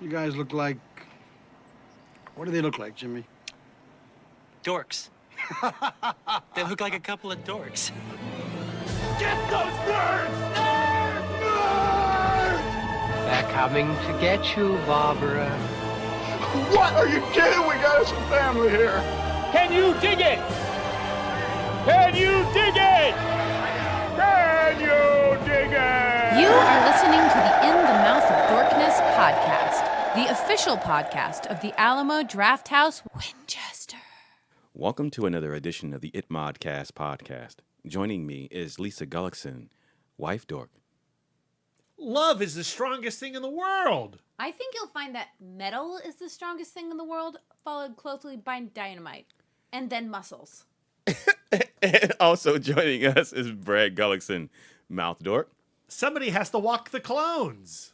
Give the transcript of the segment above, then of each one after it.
You guys look like... What do they look like, Jimmy? Dorks. They look like a couple of dorks. Get those nerds! Nerds! Nerds! They're coming to get you, Barbara. What? Are you kidding? We got us a family here. Can you dig it? Can you dig it? Can you dig it? You are listening to the In the Mouth of Dorkness podcast, the official podcast of the Alamo Drafthouse, Winchester. Welcome to another edition of the It Modcast podcast. Joining me is Lisa Gullickson, wife Dork. Love is the strongest thing in the world. I think you'll find that metal is the strongest thing in the world, followed closely by dynamite, and then muscles. And also joining us is Brad Gullickson, mouth Dork. Somebody has to walk the clones.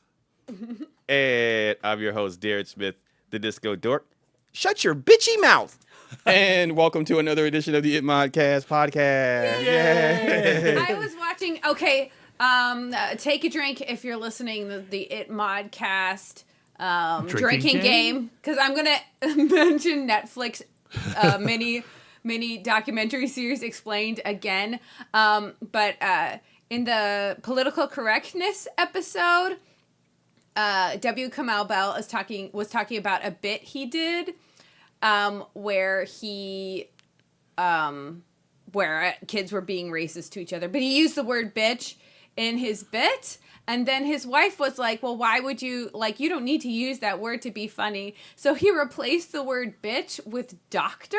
And I'm your host, Darren Smith, the Disco Dork. Shut your bitchy mouth. And welcome to another edition of the It Modcast podcast. Yay! I was watching, take a drink if you're listening to the It Modcast drinking game. Because I'm going to mention Netflix mini documentary series Explained again. But in the political correctness episode, W. Kamau Bell was talking about a bit he did where kids were being racist to each other. But he used the word bitch in his bit. And then his wife was like, well, why would you, you don't need to use that word to be funny. So he replaced the word bitch with doctor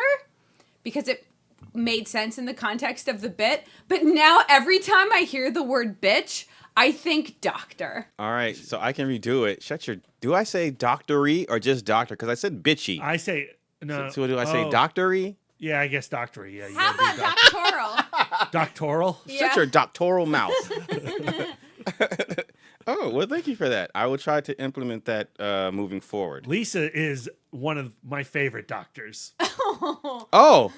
because it made sense in the context of the bit. But now every time I hear the word bitch, I think doctor. All right, so I can redo it. Do I say doctory or just doctor? Because I said bitchy. I say, no. So do I say doctory? Yeah, I guess doctory. Yeah. How about doctoral? Doctoral? Yeah. Shut your doctoral mouth. Oh, well, thank you for that. I will try to implement that moving forward. Lisa is one of my favorite doctors. Oh.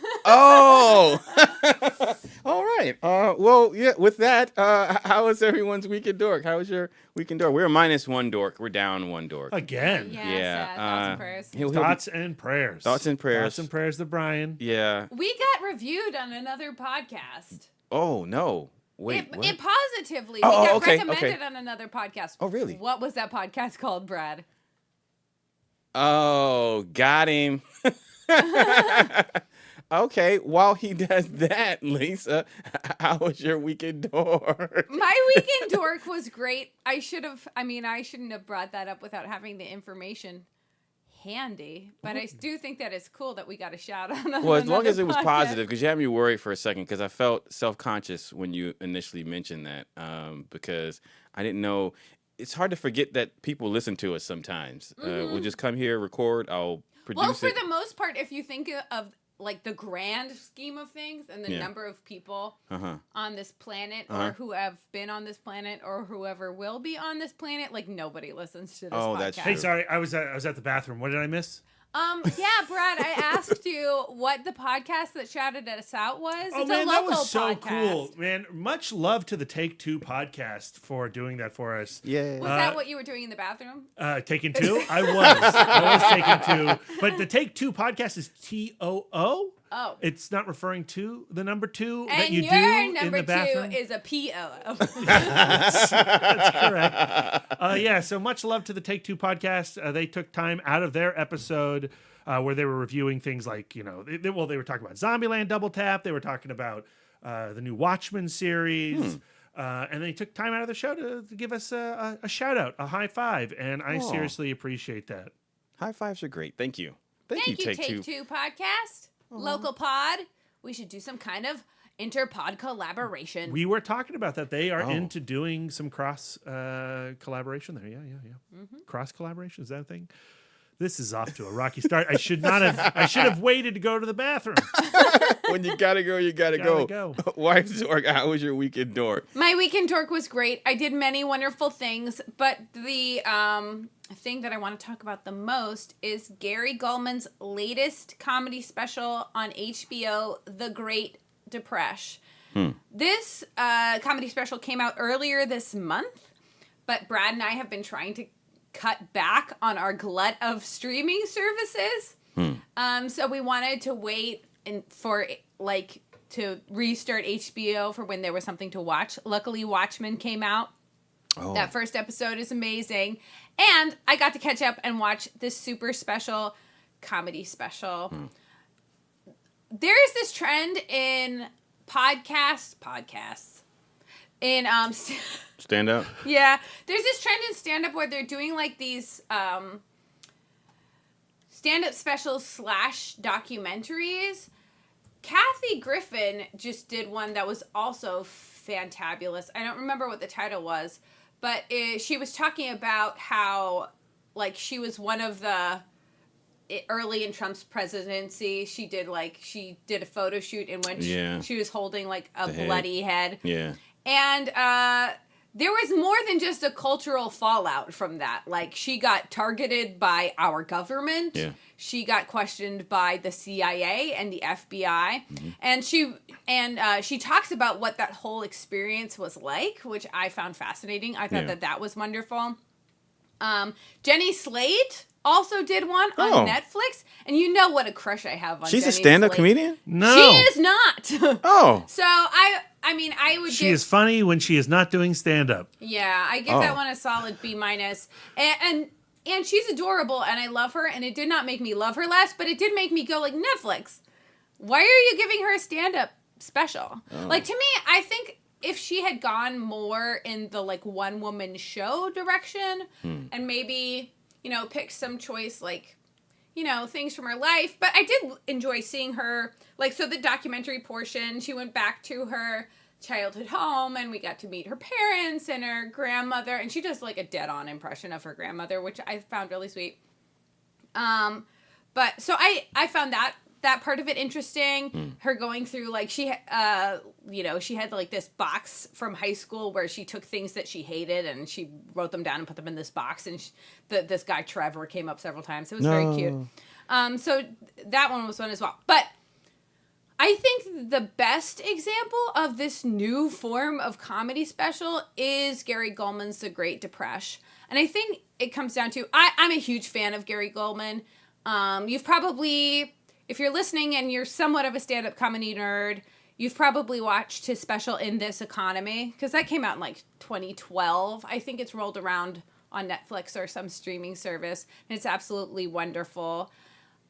All right. Well, yeah, with that, how was everyone's weekend dork? How was your weekend dork? We're minus one dork. We're down one dork. Again. Yeah. Thoughts and prayers. Thoughts and prayers. Thoughts and prayers. Thoughts and prayers to Brian. Yeah. We got reviewed on another podcast. Oh, no. Wait, what? It positively. Oh, we got okay, recommended okay. on another podcast. Oh, really? What was that podcast called, Brad? Oh, got him. Okay, while he does that, Lisa, how was your weekend dork? My weekend dork was great. I shouldn't have brought that up without having the information handy. But I do think that it's cool that we got a shout out on Well, as long as it was podcast. positive, because you had me worried for a second, because I felt self-conscious when you initially mentioned that, because I didn't know. It's hard to forget that people listen to us sometimes. We'll just come here, record, I'll produce Well, for it. the most part, if you think of the grand scheme of things and the number of people on this planet or who have been on this planet or whoever will be on this planet, nobody listens to this podcast. That's Hey, true. sorry, I was at the bathroom. What did I miss? Yeah, Brad, I asked you what the podcast that shouted us out was. Oh, It's man, a that local was so podcast. cool. Man, much love to the Take Two podcast for doing that for us. Yeah. Was that what you were doing in the bathroom? Taking Two? I was taking two. But the Take Two podcast is TOO. Oh. It's not referring to the number two And that you your do in number the bathroom. two is a PO. That's correct. Yeah, so much love to the Take Two podcast. They took time out of their episode where they were reviewing things like, they were talking about Zombieland Double Tap. They were talking about the new Watchmen series. And they took time out of the show to give us a shout out, a high five. And I seriously appreciate that. High fives are great. Thank you. Thank you, Take Two podcast. Local pod. We should do some kind of interpod collaboration. We were talking about that. They are into doing some cross collaboration there. Yeah. Mm-hmm. Cross collaboration, is that a thing? This is off to a rocky start. I should have waited to go to the bathroom. When you gotta go, you gotta go. Wife Dork, how was your weekend dork? My weekend dork was great. I did many wonderful things, but the thing that I want to talk about the most is Gary Gulman's latest comedy special on HBO, The Great Depresh. This comedy special came out earlier this month, but Brad and I have been trying to cut back on our glut of streaming services. So we wanted to wait for to restart HBO for when there was something to watch. Luckily, Watchmen came out. Oh. That first episode is amazing. And I got to catch up and watch this super special comedy special. There is this trend in podcasts. In stand up? Yeah. There's this trend in stand up where they're doing like these stand up specials / documentaries. Kathy Griffin just did one that was also fantabulous. I don't remember what the title was, but she was talking about how, like, she was one of the early in Trump's presidency. She did a photo shoot in which she was holding like a bloody head. Yeah. And there was more than just a cultural fallout from that. Like, she got targeted by our government. Yeah. She got questioned by the CIA and the FBI. And she talks about what that whole experience was like, which I found fascinating. I thought that was wonderful. Jenny Slate also did one on Netflix. And you know what a crush I have on She's Jenny a stand-up Slate. comedian? No. She is not. Oh. So I mean, I would She is funny when she is not doing stand-up. Yeah, I give that one a solid B-. And she's adorable, and I love her, and it did not make me love her less, but it did make me go, like, Netflix, why are you giving her a stand-up special? Oh. Like, to me, I think if she had gone more in the, like, one-woman show direction, and maybe, you know, pick some choice, like, you know, things from her life, but I did enjoy seeing her, like, so the documentary portion, she went back to her childhood home, and we got to meet her parents and her grandmother, and she does like a dead-on impression of her grandmother, which I found really sweet. But so I found that part of it interesting. Her going through, like, she she had like this box from high school where she took things that she hated and she wrote them down and put them in this box, and this guy Trevor came up several times. It was very cute. So that one was fun as well. But I think the best example of this new form of comedy special is Gary Gulman's The Great Depresh. And I think it comes down to, I'm a huge fan of Gary Gulman. You've probably, if you're listening and you're somewhat of a stand-up comedy nerd, you've probably watched his special In This Economy, because that came out in like 2012. I think it's rolled around on Netflix or some streaming service, and it's absolutely wonderful.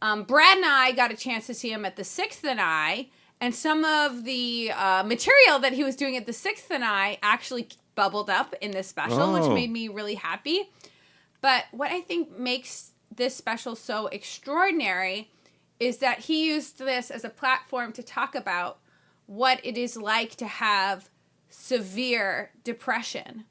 Brad and I got a chance to see him at the Sixth and I, and some of the material that he was doing at the Sixth and I actually bubbled up in this special, which made me really happy. But what I think makes this special so extraordinary is that he used this as a platform to talk about what it is like to have severe depression.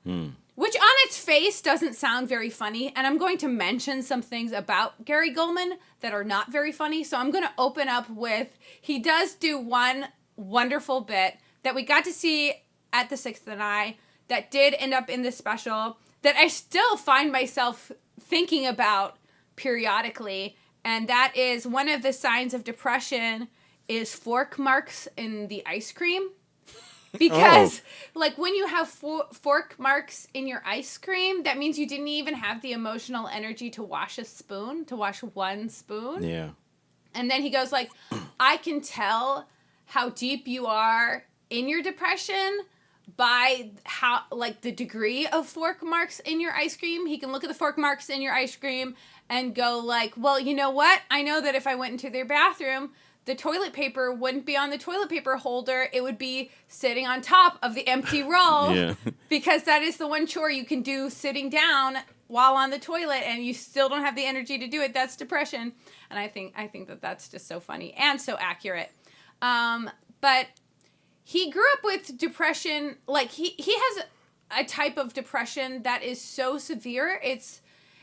Which on its face doesn't sound very funny, and I'm going to mention some things about Gary Gulman that are not very funny, so I'm going to open up with, he does do one wonderful bit that we got to see at the Sixth and I that did end up in this special that I still find myself thinking about periodically, and that is one of the signs of depression is fork marks in the ice cream. Because, like, when you have fork marks in your ice cream, that means you didn't even have the emotional energy to wash one spoon. Yeah. And then he goes, like, I can tell how deep you are in your depression by how, like, the degree of fork marks in your ice cream. He can look at the fork marks in your ice cream and go, like, well, you know what? I know that if I went into their bathroom, the toilet paper wouldn't be on the toilet paper holder. It would be sitting on top of the empty roll because that is the one chore you can do sitting down while on the toilet, and you still don't have the energy to do it. That's depression. And I think that that's just so funny and so accurate. But he grew up with depression. Like, he has a type of depression that is so severe.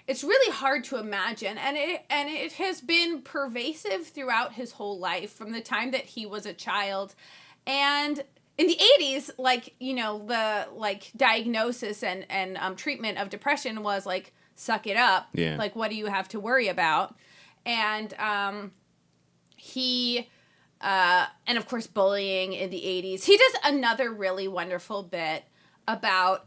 It's really hard to imagine, and it has been pervasive throughout his whole life from the time that he was a child. And in the 80s, like, you know, the, like, diagnosis and treatment of depression was, like, suck it up. Yeah. Like, what do you have to worry about? And and of course, bullying in the 80s. He does another really wonderful bit about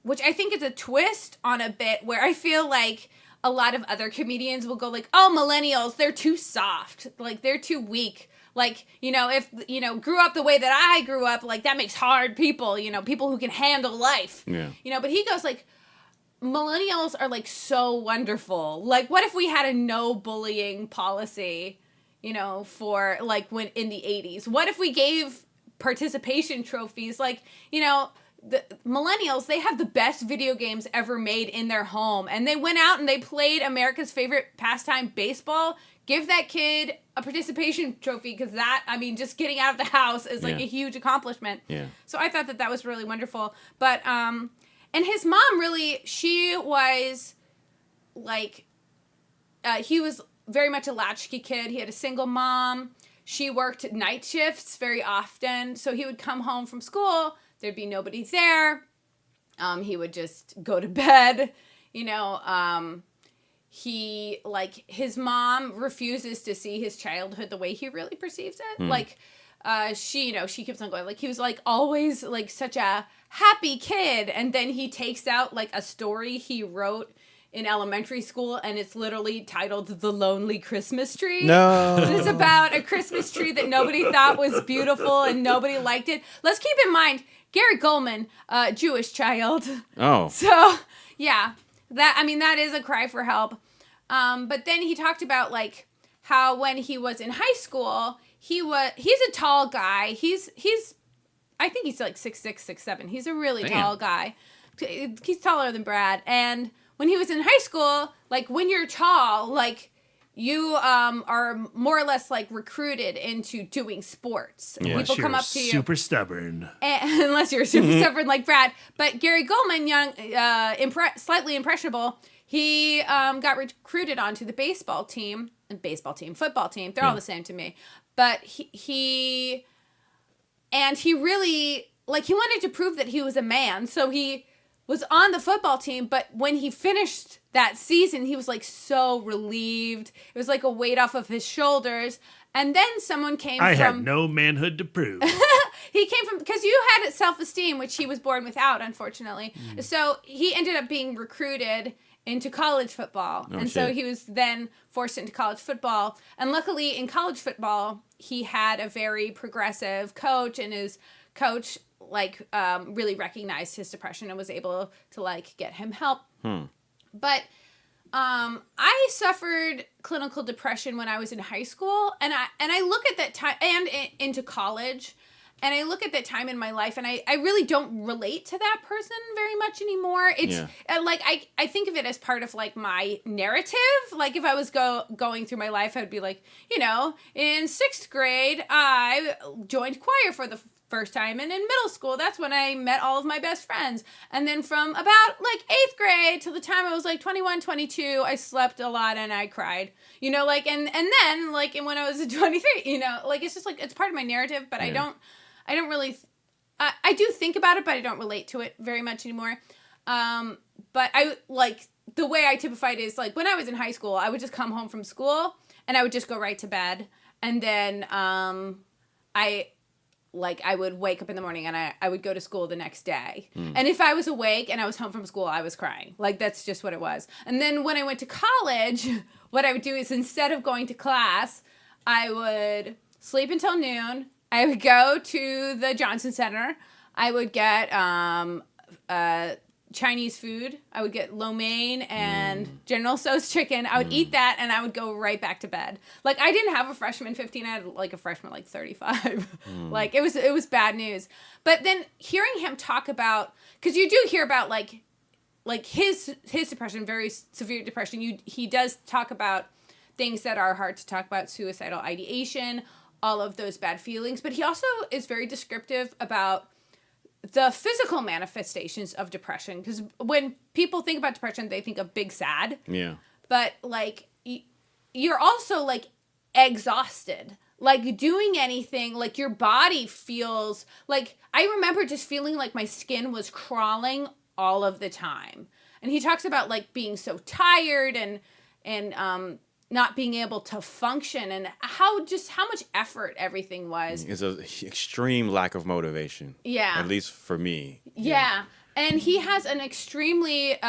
which I think is a twist on a bit where I feel like a lot of other comedians will go like, oh, millennials, they're too soft. Like, they're too weak. Like, if, grew up the way that I grew up, like, that makes hard people, people who can handle life. Yeah. But he goes like, millennials are, like, so wonderful. Like, what if we had a no bullying policy, for, like, when in the 80s? What if we gave participation trophies? Like, the millennials, they have the best video games ever made in their home. And they went out and they played America's favorite pastime, baseball. Give that kid a participation trophy because just getting out of the house is like a huge accomplishment. Yeah. So I thought that was really wonderful. But, and his mom really, she was like, he was very much a latchkey kid. He had a single mom. She worked night shifts very often. So he would come home from school. There'd be nobody there. He would just go to bed, his mom refuses to see his childhood the way he really perceives it. She keeps on going, like, he was like always like such a happy kid. And then he takes out like a story he wrote in elementary school, and it's literally titled The Lonely Christmas Tree. No. It's about a Christmas tree that nobody thought was beautiful and nobody liked it. Let's keep in mind, Gary Gulman, Jewish child. Oh. So, yeah, that is a cry for help. But then he talked about like how when he was in high school, he's a tall guy. I think he's like 6'6", 6'7". He's a really tall guy. He's taller than Brad. And when he was in high school, like when you're tall, like you are more or less like recruited into doing sports. Unless People come up to you. Super stubborn. Unless you're super stubborn like Brad. But Gary Gulman, slightly impressionable, he got recruited onto the football team. They're all the same to me. But he really, like, he wanted to prove that he was a man. So he was on the football team, but when he finished that season, he was like so relieved. It was like a weight off of his shoulders. And then someone came I had no manhood to prove. He came from, because you had self-esteem, which he was born without, unfortunately. So he ended up being recruited into college football. So he was then forced into college football. And luckily in college football, he had a very progressive coach, and his coach really recognized his depression and was able to like get him help. But I suffered clinical depression when I was in high school, and I look at that time and into college, and I look at that time in my life, and I really don't relate to that person very much anymore. It's like I think of it as part of like my narrative. Like if I was going through my life, I'd be like, in 6th grade, I joined choir for the first time, and in middle school, that's when I met all of my best friends. And then from about like 8th grade till the time I was like 21, 22, I slept a lot and I cried, and then like, and when I was 23, like, it's just like, it's part of my narrative, but I don't really, I do think about it, but I don't relate to it very much anymore. But I like the way I typified is like when I was in high school, I would just come home from school and I would just go right to bed. And then, I would wake up in the morning and I would go to school the next day. And if I was awake and I was home from school, I was crying. Like, that's just what it was. And then when I went to college, what I would do is instead of going to class, I would sleep until noon. I would go to the Johnson Center. I would get Chinese food. I would get lo mein and General Tso's chicken. I would eat that and I would go right back to bed. Like, I didn't have a freshman 15. I had like a freshman like 35. Like, it was bad news. But then hearing him talk about, because you do hear about like his depression, very severe depression. He does talk about things that are hard to talk about, suicidal ideation, all of those bad feelings. But he also is very descriptive about the physical manifestations of depression, because when people think about depression, they think of big sad. Yeah. But like you're also like exhausted, like doing anything, like your body feels like, I remember just feeling like my skin was crawling all of the time. And he talks about like being so tired and not being able to function, and how much effort everything was. It's an extreme lack of motivation. Yeah. At least for me. Yeah. And he has an extremely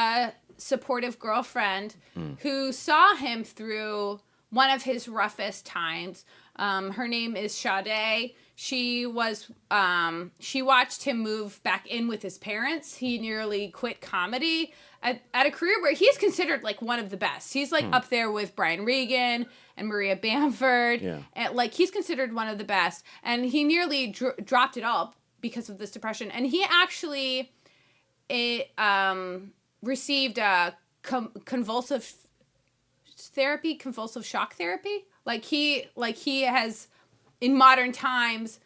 supportive girlfriend who saw him through one of his roughest times. Her name is Sade. She watched him move back in with his parents. He nearly quit comedy at a career where he's considered like one of the best. He's like up there with Brian Regan and Maria Bamford. Yeah. And like he's considered one of the best. And he nearly dropped it all because of this depression. And he actually received convulsive shock therapy. Like he has in modern times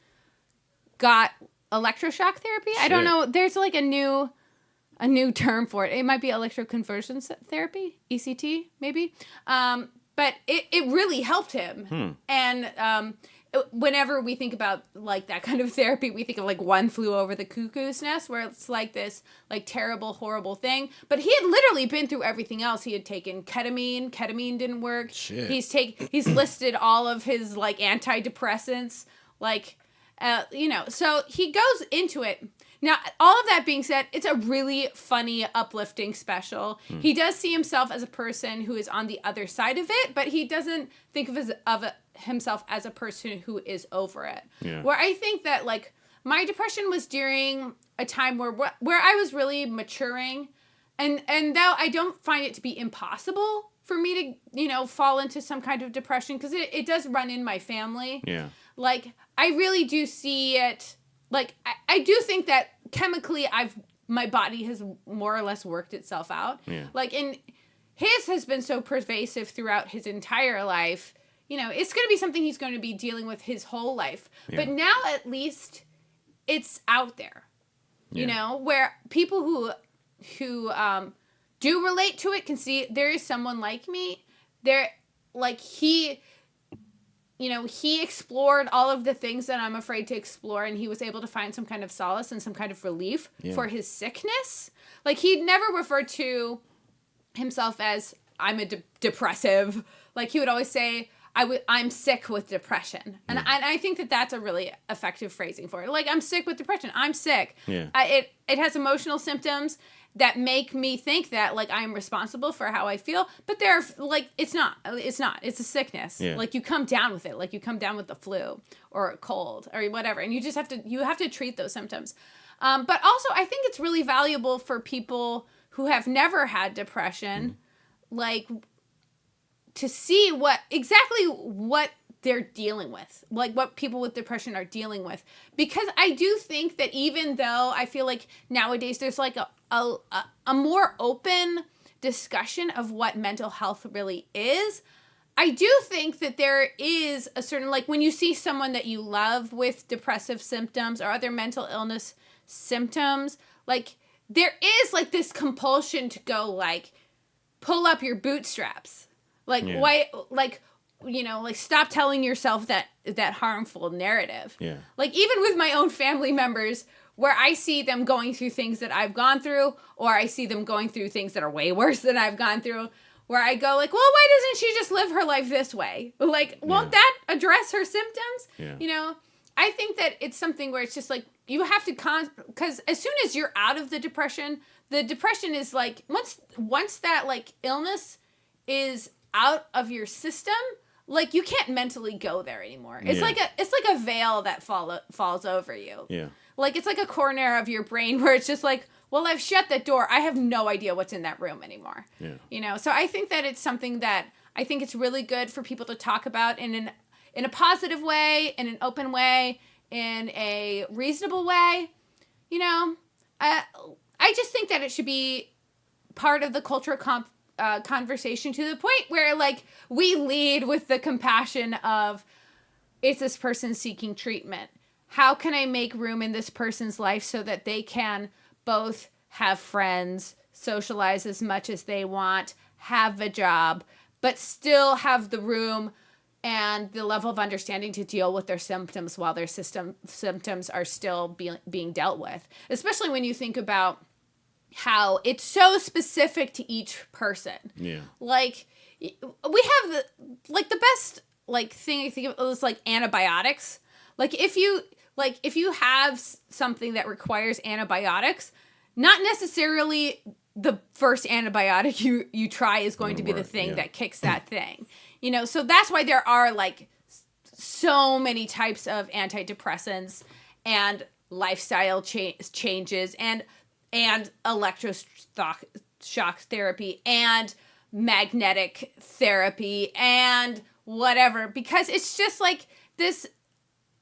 got electroshock therapy. Shit. I don't know. There's like a new term for it. It might be electroconversion therapy, ECT, maybe. But it really helped him. And whenever we think about like that kind of therapy, we think of like One Flew Over the Cuckoo's Nest, where it's like this like terrible, horrible thing. But he had literally been through everything else. He had taken ketamine. Ketamine didn't work. Shit. He's listed all of his like antidepressants, like, so he goes into it. Now, all of that being said, it's a really funny, uplifting special. He does see himself as a person who is on the other side of it, but he doesn't think of himself as a person who is over it. Yeah. Where I think that, like, my depression was during a time where I was really maturing, and though I don't find it to be impossible for me to, fall into some kind of depression, because it does run in my family. Yeah. Like, I really do see it. Like, I do think that chemically my body has more or less worked itself out. Yeah. Like, his has been so pervasive throughout his entire life. It's going to be something he's going to be dealing with his whole life. Yeah. But now at least it's out there, where people who do relate to it can see there is someone like me. He explored all of the things that I'm afraid to explore, and he was able to find some kind of solace and some kind of relief for his sickness. Like, he'd never referred to himself as, I'm a depressive. Like, he would always say, I'm sick with depression. And I think that that's a really effective phrasing for it. Like, I'm sick with depression. I'm sick. Yeah. It has emotional symptoms that make me think that, like, I'm responsible for how I feel, but they're, like, it's not, it's a sickness. Yeah. Like, you come down with it, like, you come down with the flu, or a cold, or whatever, and you just have to treat those symptoms. But also, I think it's really valuable for people who have never had depression, like, to see what they're dealing with, like what people with depression are dealing with. Because I do think that even though I feel like nowadays there's like a more open discussion of what mental health really is, I do think that there is a certain, like, when you see someone that you love with depressive symptoms or other mental illness symptoms, like, there is like this compulsion to go, like, pull up your bootstraps. Like, why, like, stop telling yourself that harmful narrative. Yeah. Like, even with my own family members, where I see them going through things that I've gone through, or I see them going through things that are way worse than I've gone through, where I go, like, well, why doesn't she just live her life this way? Like, won't that address her symptoms? Yeah. I think that it's something where it's just, like, you have to, because as soon as you're out of the depression is, like, once that, like, illness is out of your system, like, you can't mentally go there anymore. It's like a veil that falls over you. Yeah. Like, it's like a corner of your brain where it's just like, well, I've shut that door. I have no idea what's in that room anymore. Yeah. So I think that it's something that I think it's really good for people to talk about in a positive way, in an open way, in a reasonable way. I just think that it should be part of the cultural conversation, to the point where, like, we lead with the compassion of, is this person seeking treatment? How can I make room in this person's life so that they can both have friends, socialize as much as they want, have a job, but still have the room and the level of understanding to deal with their symptoms while their symptoms are still being dealt with? Especially when you think about how it's so specific to each person. Yeah. Like, we have the best, like, thing I think of is, like, antibiotics. Like, if you have something that requires antibiotics, not necessarily the first antibiotic you try is going to be the thing that kicks that thing. You know, so that's why there are like so many types of antidepressants and lifestyle changes and electroshock therapy and magnetic therapy and whatever, because it's just like this,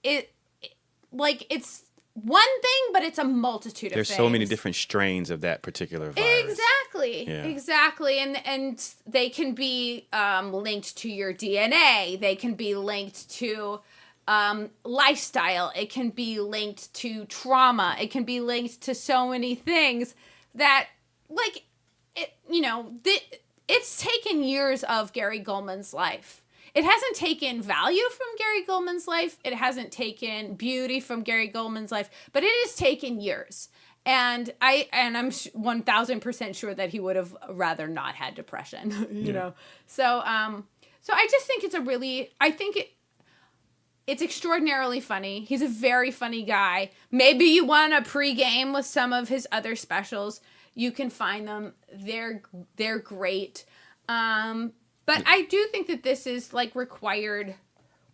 it's one thing, but it's a multitude of things. There's so many different strains of that particular virus. Exactly. And they can be linked to your DNA. They can be linked to lifestyle. It can be linked to trauma. It can be linked to so many things that, like, it, you know, it's taken years of Gary Gulman's life. It hasn't taken value from Gary Gulman's life. It hasn't taken beauty from Gary Gulman's life, but it has taken years. And I'm 1000% sure that he would have rather not had depression, you know? So I just think it's extraordinarily funny. He's a very funny guy. Maybe you want a pregame with some of his other specials. You can find them. They're great. But I do think that this is like required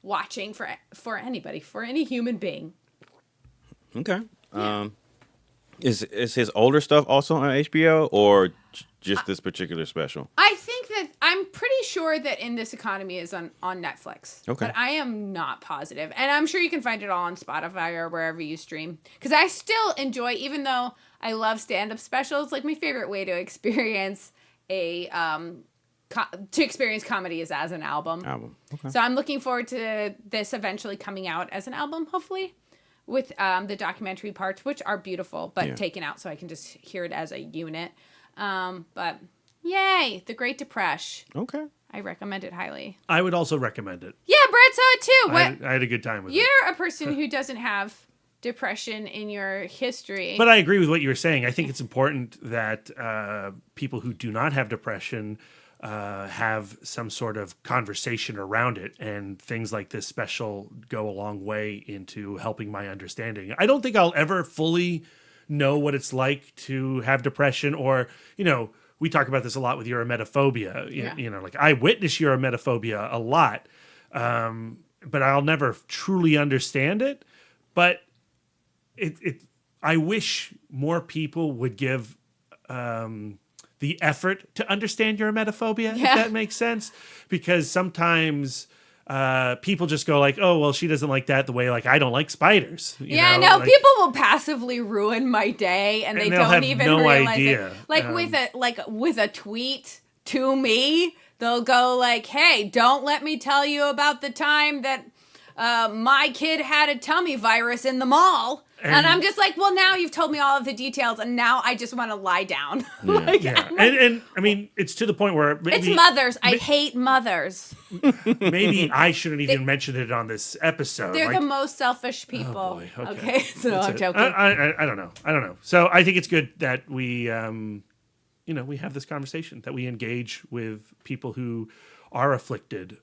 watching for anybody, for any human being. Okay. Is his older stuff also on HBO or just this particular special? I think that I'm pretty sure that In This Economy is on Netflix. Okay. But I am not positive. And I'm sure you can find it all on Spotify or wherever you stream. Because I still enjoy, even though I love stand-up specials, like my favorite way to experience comedy is as an album. Okay. So I'm looking forward to this eventually coming out as an album, hopefully, with the documentary parts, which are beautiful, but taken out so I can just hear it as a unit. But yay, The Great Depresh. Okay. I recommend it highly. I would also recommend it. Yeah, Brett saw it too. I had a good time with it. You're a person who doesn't have depression in your history. But I agree with what you were saying. I think it's important that people who do not have depression have some sort of conversation around it, and things like this special go a long way into helping my understanding. I don't think I'll ever fully know what it's like to have depression, or, you know, we talk about this a lot with urometaphobia. You know, like I witness urometaphobia a lot, but I'll never truly understand it. But I wish more people would give the effort to understand urometaphobia, if that makes sense. Because sometimes people just go like, oh, well, she doesn't like that the way like I don't like spiders. You know? No, like, people will passively ruin my day and they they'll don't have even no realize idea. it. Like with a tweet to me, they'll go like, hey, don't let me tell you about the time that my kid had a tummy virus in the mall. And I'm just like, well, now you've told me all of the details, and now I just want to lie down. And I mean, it's to the point where maybe, it's mothers. I hate mothers. Maybe I shouldn't even mention it on this episode. They're like, the most selfish people. Oh boy, Okay, so I'm joking. I don't know. So I think it's good that we, we have this conversation, that we engage with people who are afflicted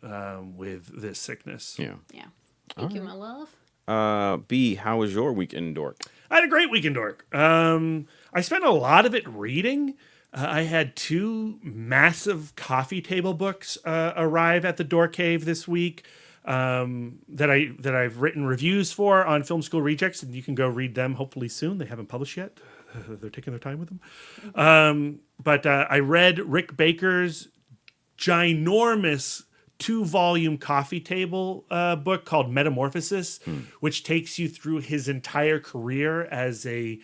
with this sickness. Yeah. Thank you, my love. B, how was your weekend, Dork? I had a great weekend, Dork. I spent a lot of it reading. I had 2 massive coffee table books arrive at the Dork Cave this week that I've written reviews for on Film School Rejects, and you can go read them hopefully soon. They haven't published yet. They're taking their time with them. But I read Rick Baker's ginormous 2-volume coffee table book called Metamorphosis, which takes you through his entire career as a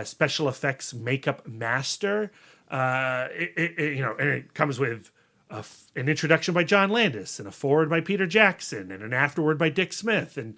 special effects makeup master. And it comes with an introduction by John Landis and a foreword by Peter Jackson and an afterword by Dick Smith, and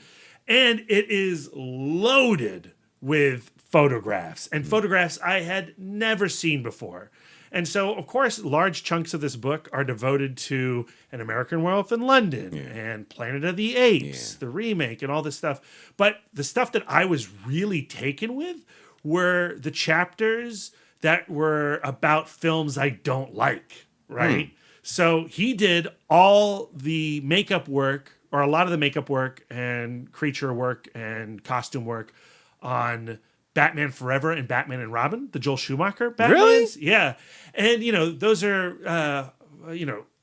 it is loaded with photographs and photographs I had never seen before. And so, of course, large chunks of this book are devoted to An American Werewolf in London and Planet of the Apes, the remake, and all this stuff. But the stuff that I was really taken with were the chapters that were about films I don't like, right? So he did all the makeup work, or a lot of the makeup work and creature work and costume work on Batman Forever and Batman and Robin, the Joel Schumacher Batmans. Really? Yeah. And, those are,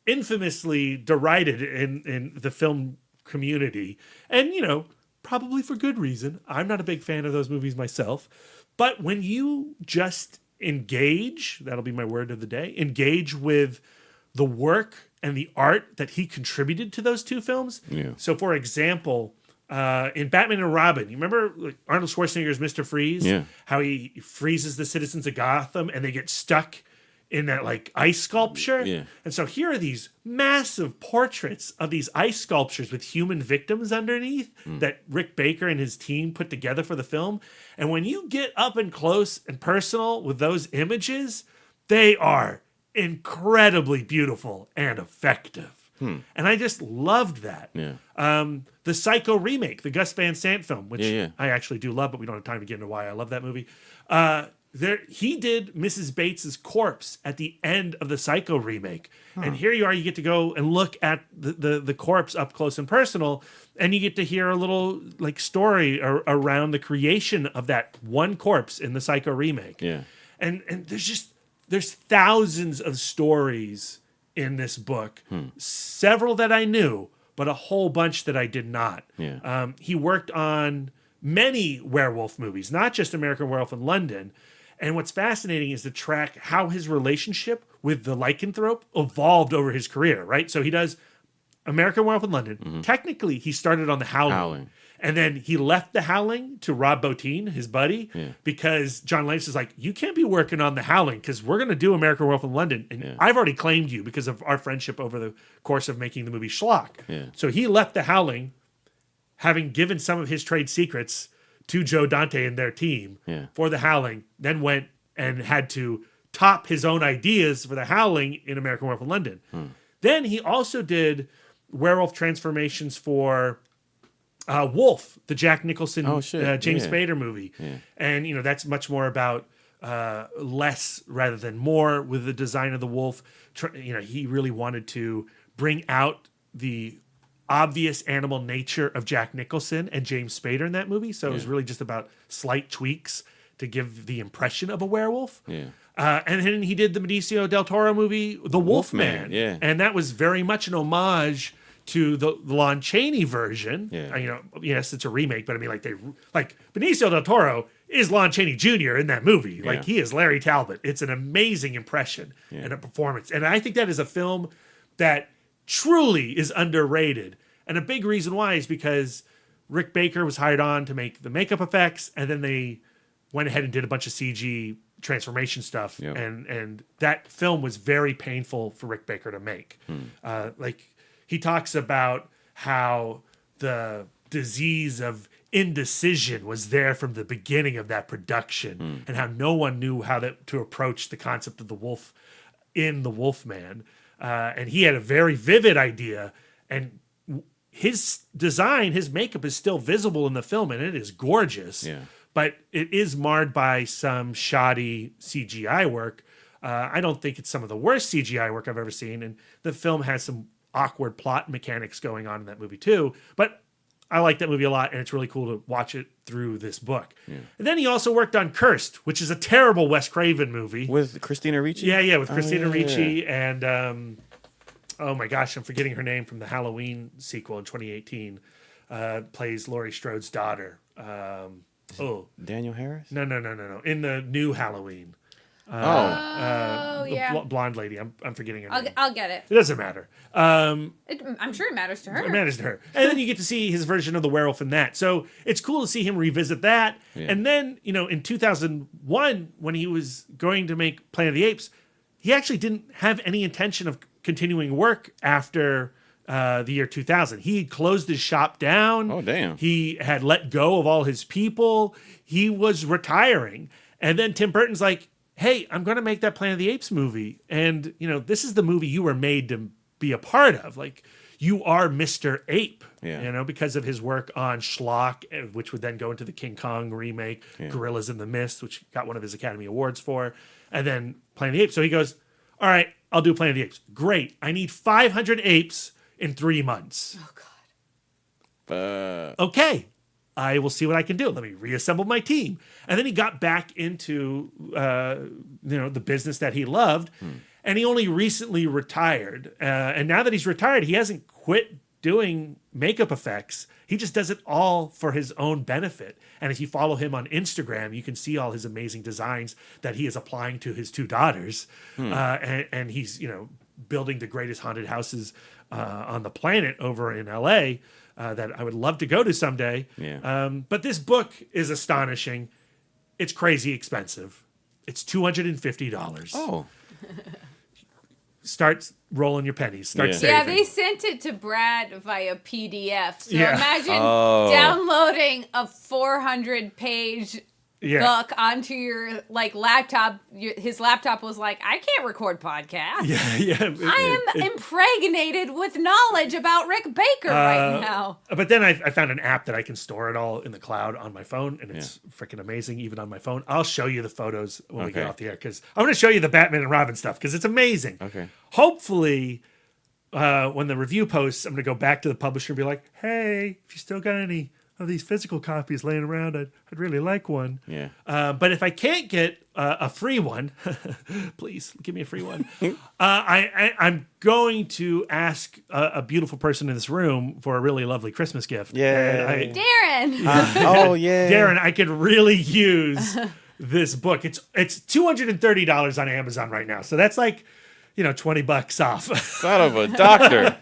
infamously derided in the film community. And, probably for good reason. I'm not a big fan of those movies myself. But when you just engage, that'll be my word of the day, engage with the work and the art that he contributed to those two films. Yeah. So, for example, in Batman and Robin, you remember Arnold Schwarzenegger's Mr. Freeze? Yeah. How he freezes the citizens of Gotham and they get stuck in that ice sculpture. Yeah. And so here are these massive portraits of these ice sculptures with human victims underneath that Rick Baker and his team put together for the film. And when you get up and close and personal with those images, they are incredibly beautiful and effective. And I just loved that. Yeah. The Psycho remake, the Gus Van Sant film, which Yeah. I actually do love, but we don't have time to get into why I love that movie. He did Mrs. Bates's corpse at the end of the Psycho remake. And here you are, you get to go and look at the corpse up close and personal, and you get to hear a little story around the creation of that one corpse in the Psycho remake. Yeah. And there's thousands of stories in this book, several that I knew, but a whole bunch that I did not. Yeah. He worked on many werewolf movies, not just American Werewolf in London. And what's fascinating is to track how his relationship with the lycanthrope evolved over his career, right? So he does American Werewolf in London. Technically, he started on The Howling. And then he left The Howling to Rob Bottin, his buddy, because John Lynch is like, you can't be working on The Howling because we're going to do American Werewolf in London. And I've already claimed you because of our friendship over the course of making the movie Schlock. Yeah. So he left The Howling, having given some of his trade secrets to Joe Dante and their team for The Howling, then went and had to top his own ideas for The Howling in American Werewolf in London. Then he also did werewolf transformations for Wolf, the Jack Nicholson, James Spader movie. Yeah. And, that's much more about less rather than more with the design of the wolf. He really wanted to bring out the obvious animal nature of Jack Nicholson and James Spader in that movie. So it was really just about slight tweaks to give the impression of a werewolf. Yeah. And then he did the Benicio del Toro movie, The Wolfman. Yeah. And that was very much an homage to the Lon Chaney version. Yeah. Yes, it's a remake, but I mean, Benicio del Toro is Lon Chaney Jr. in that movie. Yeah. He is Larry Talbot. It's an amazing impression and a performance. And I think that is a film that truly is underrated. And a big reason why is because Rick Baker was hired on to make the makeup effects, and then they went ahead and did a bunch of CG transformation stuff. Yep. And that film was very painful for Rick Baker to make. He talks about how the disease of indecision was there from the beginning of that production, and how no one knew how to approach the concept of the wolf in The Wolfman. And he had a very vivid idea, and his design, his makeup is still visible in the film, and it is gorgeous. Yeah. But it is marred by some shoddy CGI work. I don't think it's some of the worst CGI work I've ever seen, and the film has some awkward plot mechanics going on in that movie too. But I like that movie a lot, and it's really cool to watch it through this book. Yeah. And then he also worked on Cursed, which is a terrible Wes Craven movie. With Christina Ricci? Yeah, with Christina Ricci and, oh my gosh, I'm forgetting her name from the Halloween sequel in 2018. Plays Laurie Strode's daughter. Daniel Harris? No. In the new Halloween. Blonde lady. I'm forgetting her name. I'll get it. It doesn't matter. I'm sure it matters to her. It matters to her. And then you get to see his version of the werewolf in that. So it's cool to see him revisit that. Yeah. And then, in 2001, when he was going to make Planet of the Apes, he actually didn't have any intention of continuing work after the year 2000. He had closed his shop down. Oh, damn. He had let go of all his people. He was retiring. And then Tim Burton's like, hey, I'm going to make that Planet of the Apes movie. And, this is the movie you were made to be a part of. You are Mr. Ape, because of his work on Schlock, which would then go into the King Kong remake, Gorillas in the Mist, which got one of his Academy Awards for, and then Planet of the Apes. So he goes, all right, I'll do Planet of the Apes. Great. I need 500 apes in 3 months. Oh, God. Okay. I will see what I can do. Let me reassemble my team. And then he got back into the business that he loved, and he only recently retired. And now that he's retired, he hasn't quit doing makeup effects. He just does it all for his own benefit. And if you follow him on Instagram, you can see all his amazing designs that he is applying to his 2 daughters. And he's, building the greatest haunted houses on the planet over in LA that I would love to go to someday. Yeah. But this book is astonishing. It's crazy expensive. It's $250. Oh. Start rolling your pennies. Start saving. Yeah, they sent it to Brad via PDF. So Yeah. imagine Oh. downloading a 400-page book onto your laptop. His laptop was like, I can't record podcasts. Yeah. I am impregnated with knowledge about Rick Baker right now. But then I found an app that I can store it all in the cloud on my phone, and it's freaking amazing, even on my phone. I'll show you the photos when we get off the air, because I'm going to show you the Batman and Robin stuff, because it's amazing. Okay. Hopefully, when the review posts, I'm going to go back to the publisher and be like, hey, if you still got any of these physical copies laying around, I'd really like one. Yeah. But if I can't get a free one, please give me a free one. I'm going to ask a beautiful person in this room for a really lovely Christmas gift. Yeah. Darren. Oh, yeah. Darren, I could really use this book. It's $230 on Amazon right now. So that's like, $20 off. Son of a doctor.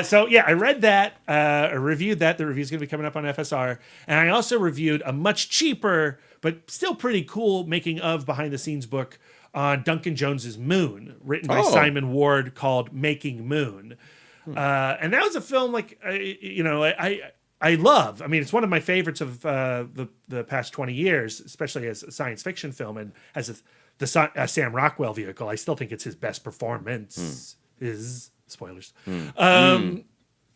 So yeah, I read that, I reviewed that. The review's going to be coming up on FSR. And I also reviewed a much cheaper, but still pretty cool making of behind the scenes book on Duncan Jones's Moon, written by Simon Ward, called Making Moon. And that was a film I love. I mean, it's one of my favorites of the past 20 years, especially as a science fiction film and as the Sam Rockwell vehicle. I still think it's his best performance. Is spoilers. And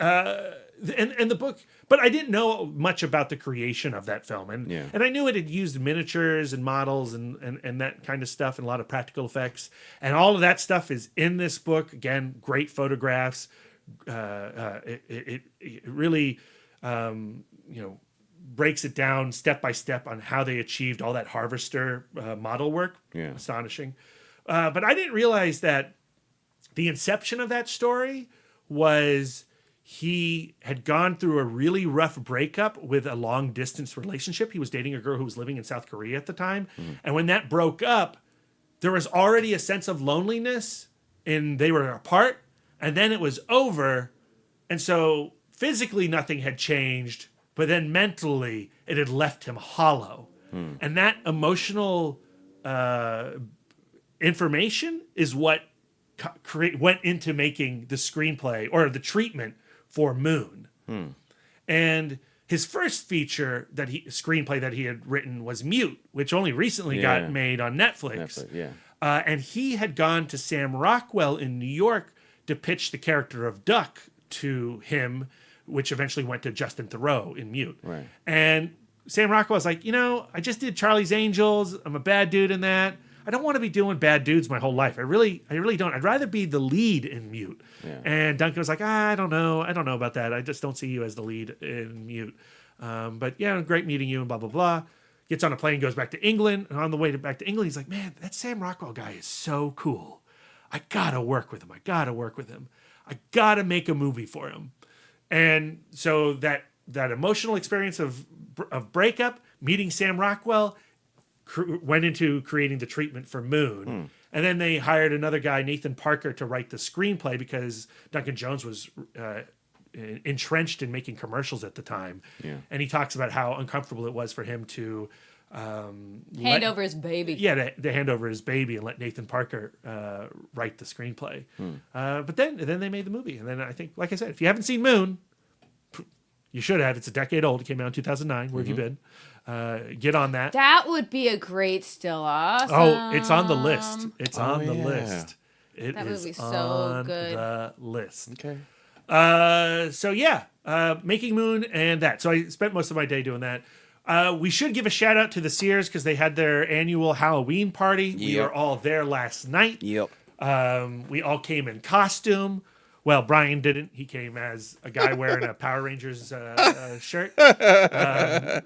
the book, but I didn't know much about the creation of that film, and I knew it had used miniatures and models and that kind of stuff, and a lot of practical effects, and all of that stuff is in this book. Again, great photographs. It really breaks it down step by step on how they achieved all that harvester model work. Yeah. Astonishing. But I didn't realize that the inception of that story was he had gone through a really rough breakup with a long distance relationship. He was dating a girl who was living in South Korea at the time. And when that broke up, there was already a sense of loneliness, and they were apart, and then it was over. And so physically nothing had changed, but then mentally it had left him hollow. And that emotional information is what went into making the screenplay or the treatment for Moon. And his first feature screenplay that he had written was Mute, which only recently got made on Netflix. And he had gone to Sam Rockwell in New York to pitch the character of Duck to him, which eventually went to Justin Theroux in Mute. Right. And Sam Rockwell was like, I just did Charlie's Angels. I'm a bad dude in that. I don't want to be doing bad dudes my whole life. I really don't. I'd rather be the lead in Mute. Yeah. And Duncan was like, I don't know about that. I just don't see you as the lead in Mute. But yeah, great meeting you and blah, blah, blah. Gets on a plane, goes back to England. And on the way back to England, he's like, man, that Sam Rockwell guy is so cool. I got to work with him. I got to make a movie for him. And so that emotional experience of breakup, meeting Sam Rockwell, went into creating the treatment for Moon. And then they hired another guy, Nathan Parker, to write the screenplay because Duncan Jones was entrenched in making commercials at the time. Yeah. And he talks about how uncomfortable it was for him to hand over his baby. Yeah, to hand over his baby and let Nathan Parker write the screenplay. But then they made the movie. And then I think, like I said, if you haven't seen Moon, you should have. It's a decade old. It came out in 2009. Where have you been? Get on that. That would be a great still awesome. Oh, it's on the list. It's on the list. That would be so on good. The list. Okay. So yeah, Making Moon and that. So I spent most of my day doing that. We should give a shout out to the Sears because they had their annual Halloween party. We were all there last night. Yep. We all came in costume. Well, Brian didn't. He came as a guy wearing a Power Rangers shirt. So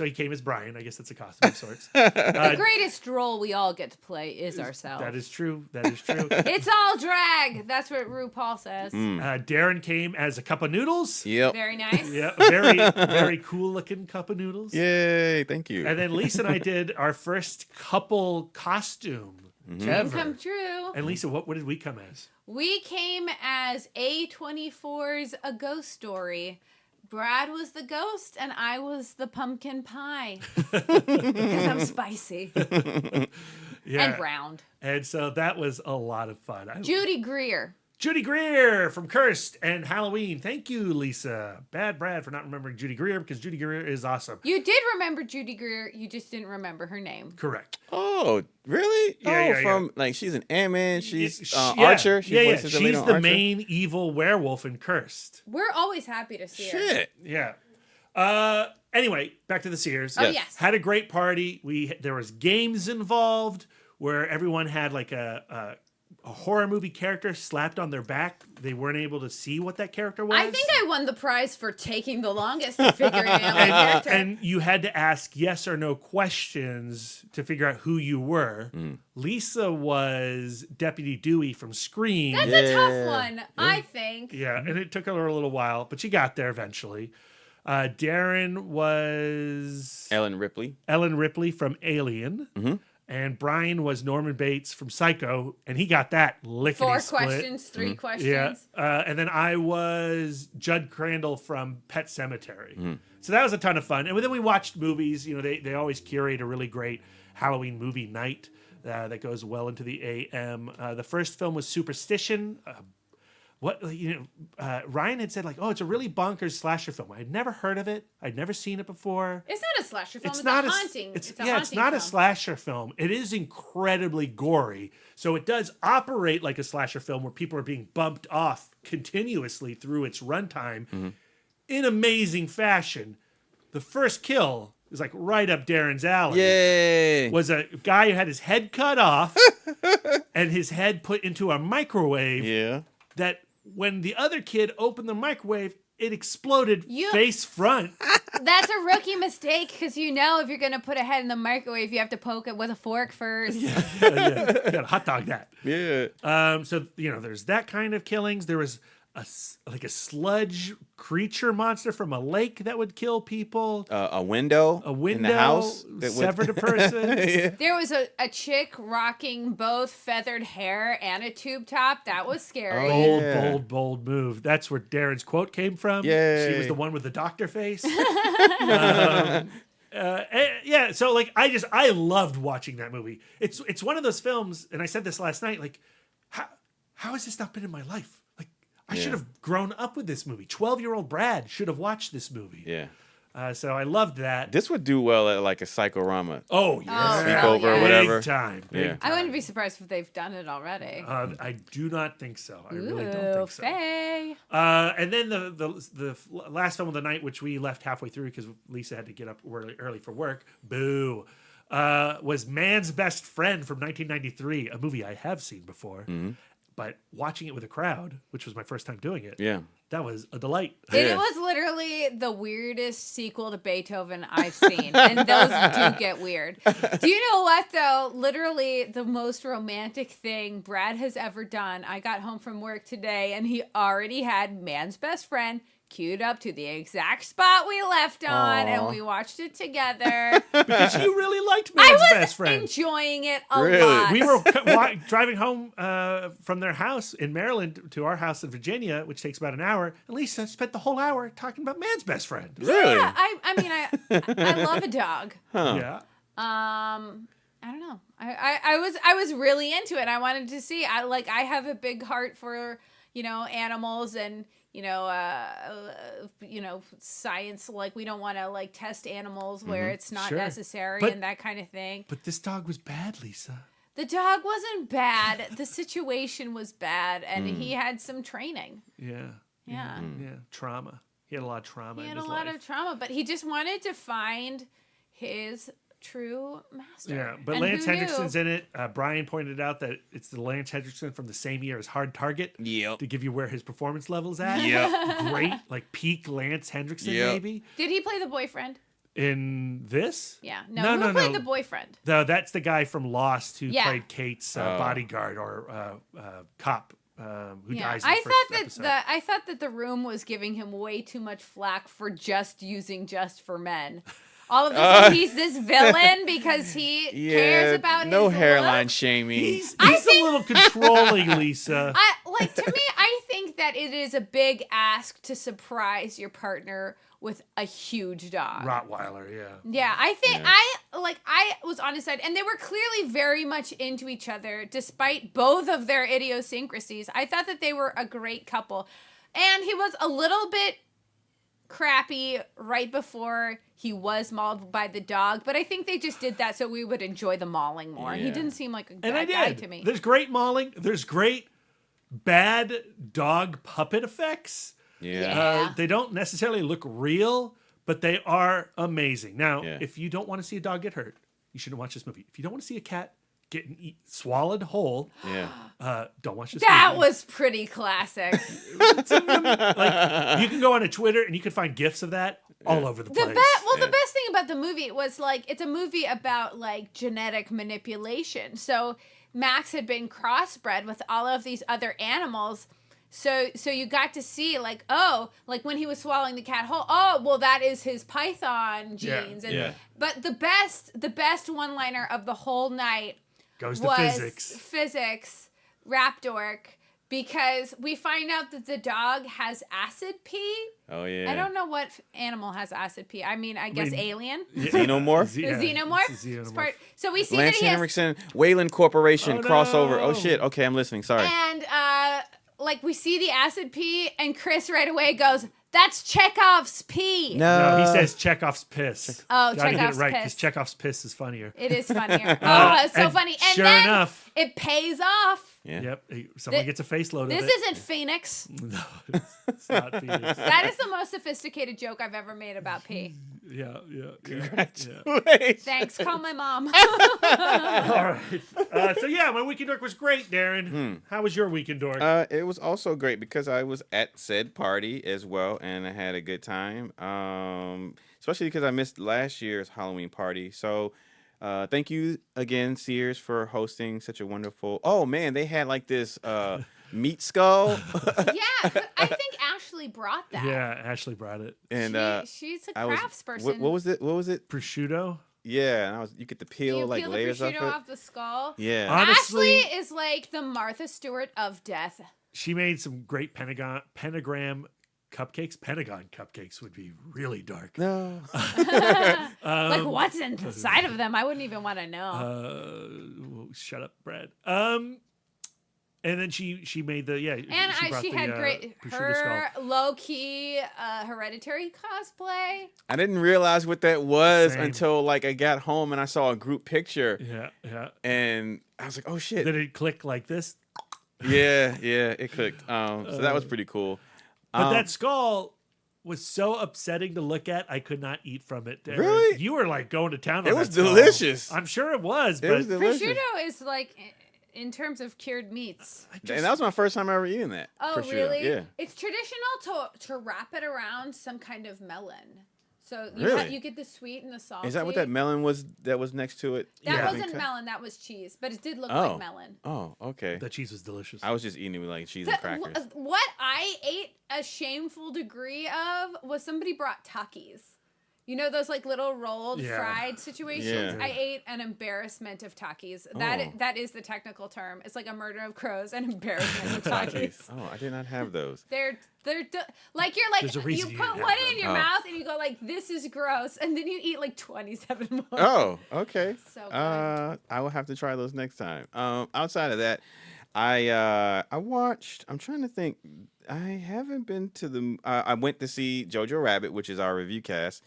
he came as Brian. I guess that's a costume of sorts. The greatest role we all get to play is ourselves. That is true. That is true. It's all drag. That's what RuPaul says. Darren came as a cup of noodles. Yep. Very nice. Yeah, very, very cool looking cup of noodles. Yay! Thank you. And then Lisa and I did our first couple costume ever. Come true. And Lisa, what did we come as? We came as A24's A Ghost Story. Brad was the ghost and I was the pumpkin pie. Because I'm spicy. And round. And so that was a lot of fun. Judy Greer. Judy Greer from Cursed and Halloween. Thank you, Lisa. Bad Brad for not remembering Judy Greer because Judy Greer is awesome. You did remember Judy Greer. You just didn't remember her name. Correct. Oh, really? Yeah. From like she's an Ant-Man. She's Archer. She voices the lead She's on the Archer. main evil werewolf in Cursed. We're always happy to see her. Shit. Yeah. Anyway, back to the Sears. Oh, yes. Had a great party. There was games involved where everyone had like a horror movie character slapped on their back. They weren't able to see what that character was. I think I won the prize for taking the longest to figuring out my character. And you had to ask yes or no questions to figure out who you were. Lisa was Deputy Dewey from Scream. That's a tough one, I think. Yeah, and it took her a little while, but she got there eventually. Darren was Ellen Ripley from Alien. And Brian was Norman Bates from Psycho, and he got that lickety 4 split. questions, 3 questions. Yeah, and then I was Judd Crandall from Pet Sematary. So that was a ton of fun. And then we watched movies. They always curate a really great Halloween movie night that goes well into the AM. The first film was Superstition. Ryan had said it's a really bonkers slasher film. I had never heard of it. I'd never seen it before. It's not a slasher film. It's not a haunting. It's not film. a slasher film. It is incredibly gory. So it does operate like a slasher film where people are being bumped off continuously through its runtime in amazing fashion. The first kill is right up Darren's alley. Yay! Was a guy who had his head cut off and his head put into a microwave. Yeah. That when the other kid opened the microwave, it exploded face front. That's a rookie mistake because if you're going to put a head in the microwave, you have to poke it with a fork first. Yeah. You gotta hot dog that. Yeah. So there's that kind of killings. There was a sludge creature monster from a lake that would kill people. A window in the house that severed a person. Yeah. There was a chick rocking both feathered hair and a tube top. That was scary. Bold move. That's where Darren's quote came from. Yay. She was the one with the doctor face. So I loved watching that movie. It's one of those films, and I said this last night, how has this not been in my life? I should have grown up with this movie. 12-year-old Brad should have watched this movie. Yeah. So I loved that. This would do well at a Psychorama. Oh, yeah. Sleepover or whatever. Big time. I wouldn't be surprised if they've done it already. I do not think so. I really don't think so. Faye. And then the last film of the night, which we left halfway through because Lisa had to get up early for work. Boo. Was Man's Best Friend from 1993, a movie I have seen before. But watching it with a crowd, which was my first time doing it, that was a delight. It was literally the weirdest sequel to Beethoven I've seen. And those do get weird. Do you know what, though? Literally the most romantic thing Brad has ever done. I got home from work today, and he already had Man's Best Friend queued up to the exact spot we left on, and we watched it together. Because you really liked Man's Best Friend. I was enjoying it a lot. We were driving home from their house in Maryland to our house in Virginia, which takes about an hour. And Lisa spent the whole hour talking about Man's Best Friend. Really? Yeah, I love a dog. Huh. Yeah. I don't know. I was really into it. I wanted to see. I have a big heart for animals and science. We don't want to test animals where it's not necessary and that kind of thing. But this dog was bad, Lisa. The dog wasn't bad. The situation was bad, and he had some training. Yeah. Yeah. Trauma. He had a lot of trauma. He had a lot of trauma, but he just wanted to find his true master. Yeah, but And Lance who knew? Henriksen's in it. Brian pointed out that it's the Lance Henriksen from the same year as Hard Target. Yep. To give you where his performance level's at. Yep. Great, like peak Lance Henriksen, Yep. maybe. Did he play the boyfriend? In this? Yeah. No, who played the boyfriend? That's the guy from Lost who Yeah. played Kate's bodyguard or cop who dies in the I first thought that episode. I thought that the room was giving him way too much flack for just using Just for Men. All of this, he's this villain because he cares about no his hairline look. shaming. He's a little controlling, Lisa. To me, I think that it is a big ask to surprise your partner with a huge dog. Rottweiler, yeah. Yeah, I think I was on his side, and they were clearly very much into each other, despite both of their idiosyncrasies. I thought that they were a great couple, and he was a little bit crappy right before he was mauled by the dog, but I think they just did that so we would enjoy the mauling more. He Yeah. didn't seem like a And bad I guy did. to me. There's great mauling. There's great bad dog puppet effects. Yeah. They don't necessarily look real, but they are amazing. Now, Yeah. if you don't want to see a dog get hurt, you shouldn't watch this movie. If you don't want to see a cat get swallowed whole, Yeah. That don't watch this movie. was pretty classic. Like, you can go on to Twitter and you can find GIFs of that all over the place. The best thing about the movie was like it's a movie about like genetic manipulation. So Max had been crossbred with all of these other animals. So you got to see like when he was swallowing the cat whole, well that is his python genes. But the best one-liner of the whole night Goes to was physics. Rap Dork, because we find out that the dog has acid pee. Oh yeah. I don't know what animal has acid pee. I mean, I guess alien. Xenomorph. The xenomorph. it's a xenomorph. It's part- So we see Lance that he has, Henriksen, Wayland Corporation Oh, crossover. no. Oh shit. Okay, I'm listening. Sorry. and like we see the acid pee, and Chris right away goes, "That's Chekhov's pee." No, he says Chekhov's piss. Oh, Gotta get Chekhov's it right because piss. Chekhov's piss is funnier. It is funnier. Oh, it's so and funny. And sure then enough. it pays off. Yeah. Yep, someone Thi- gets a face load This of it. isn't Phoenix. No, it's not Phoenix. That is the most sophisticated joke I've ever made about pee. Yeah. Wait. Thanks. Call my mom. All right. So yeah, my weekend dork was great, Darren. How was your weekend dork? It was also great because I was at said party as well, and I had a good time. Especially because I missed last year's Halloween party. So, thank you again, Sears, for hosting such a wonderful. Oh man, they had like this meat skull, Yeah, I think Ashley brought that. yeah, Ashley brought it. and She's a I was. crafts person. What was it? What was it? Prosciutto. Yeah, and you get to peel You like peel layers the of it. prosciutto off the skull. Yeah. Honestly- Ashley is like the Martha Stewart of death. She made some great pentagram cupcakes. Pentagon cupcakes would be really dark. No. Like what's inside of them? I wouldn't even want to know. Shut up, Brad. And then she made the And brought she the, had great prosciutto skull. her low key hereditary cosplay. I didn't realize what that was Same. until like I got home and I saw a group picture, Yeah. and I was like, "Oh shit!" Then it clicked like this. Yeah, it clicked. So that was pretty cool. But that skull was so upsetting to look at. I could not eat from it. Darren. Really? You were like going to town on It was that skull. delicious. I'm sure it was. It But was delicious, Prosciutto is like in terms of cured meats. and that was my first time ever eating that. Oh, prosciutto. really? Yeah. It's traditional to wrap it around some kind of melon. So Really? you get the sweet and the salty. Is that what that melon was? That was next to it. That Yeah. wasn't melon, that was cheese, but it did look Oh. like melon. Oh, okay. the cheese was delicious. I was just eating it with like cheese and crackers. What I ate a shameful degree of was somebody brought Takis. You know those like little rolled Yeah. fried situations? Yeah. I ate an embarrassment of Takis. Oh. That is the technical term. It's like a murder of crows and embarrassment of Takis. Oh, I did not have those. Like you're like There's a you reason you put didn't one have in your them. Oh. mouth and you go like this is gross and then you eat like 27 more. Oh, okay. So good. I will have to try those next time. Outside of that, I watched. I'm trying to think. I haven't been to the. I went to see JoJo Rabbit, which is our review cast,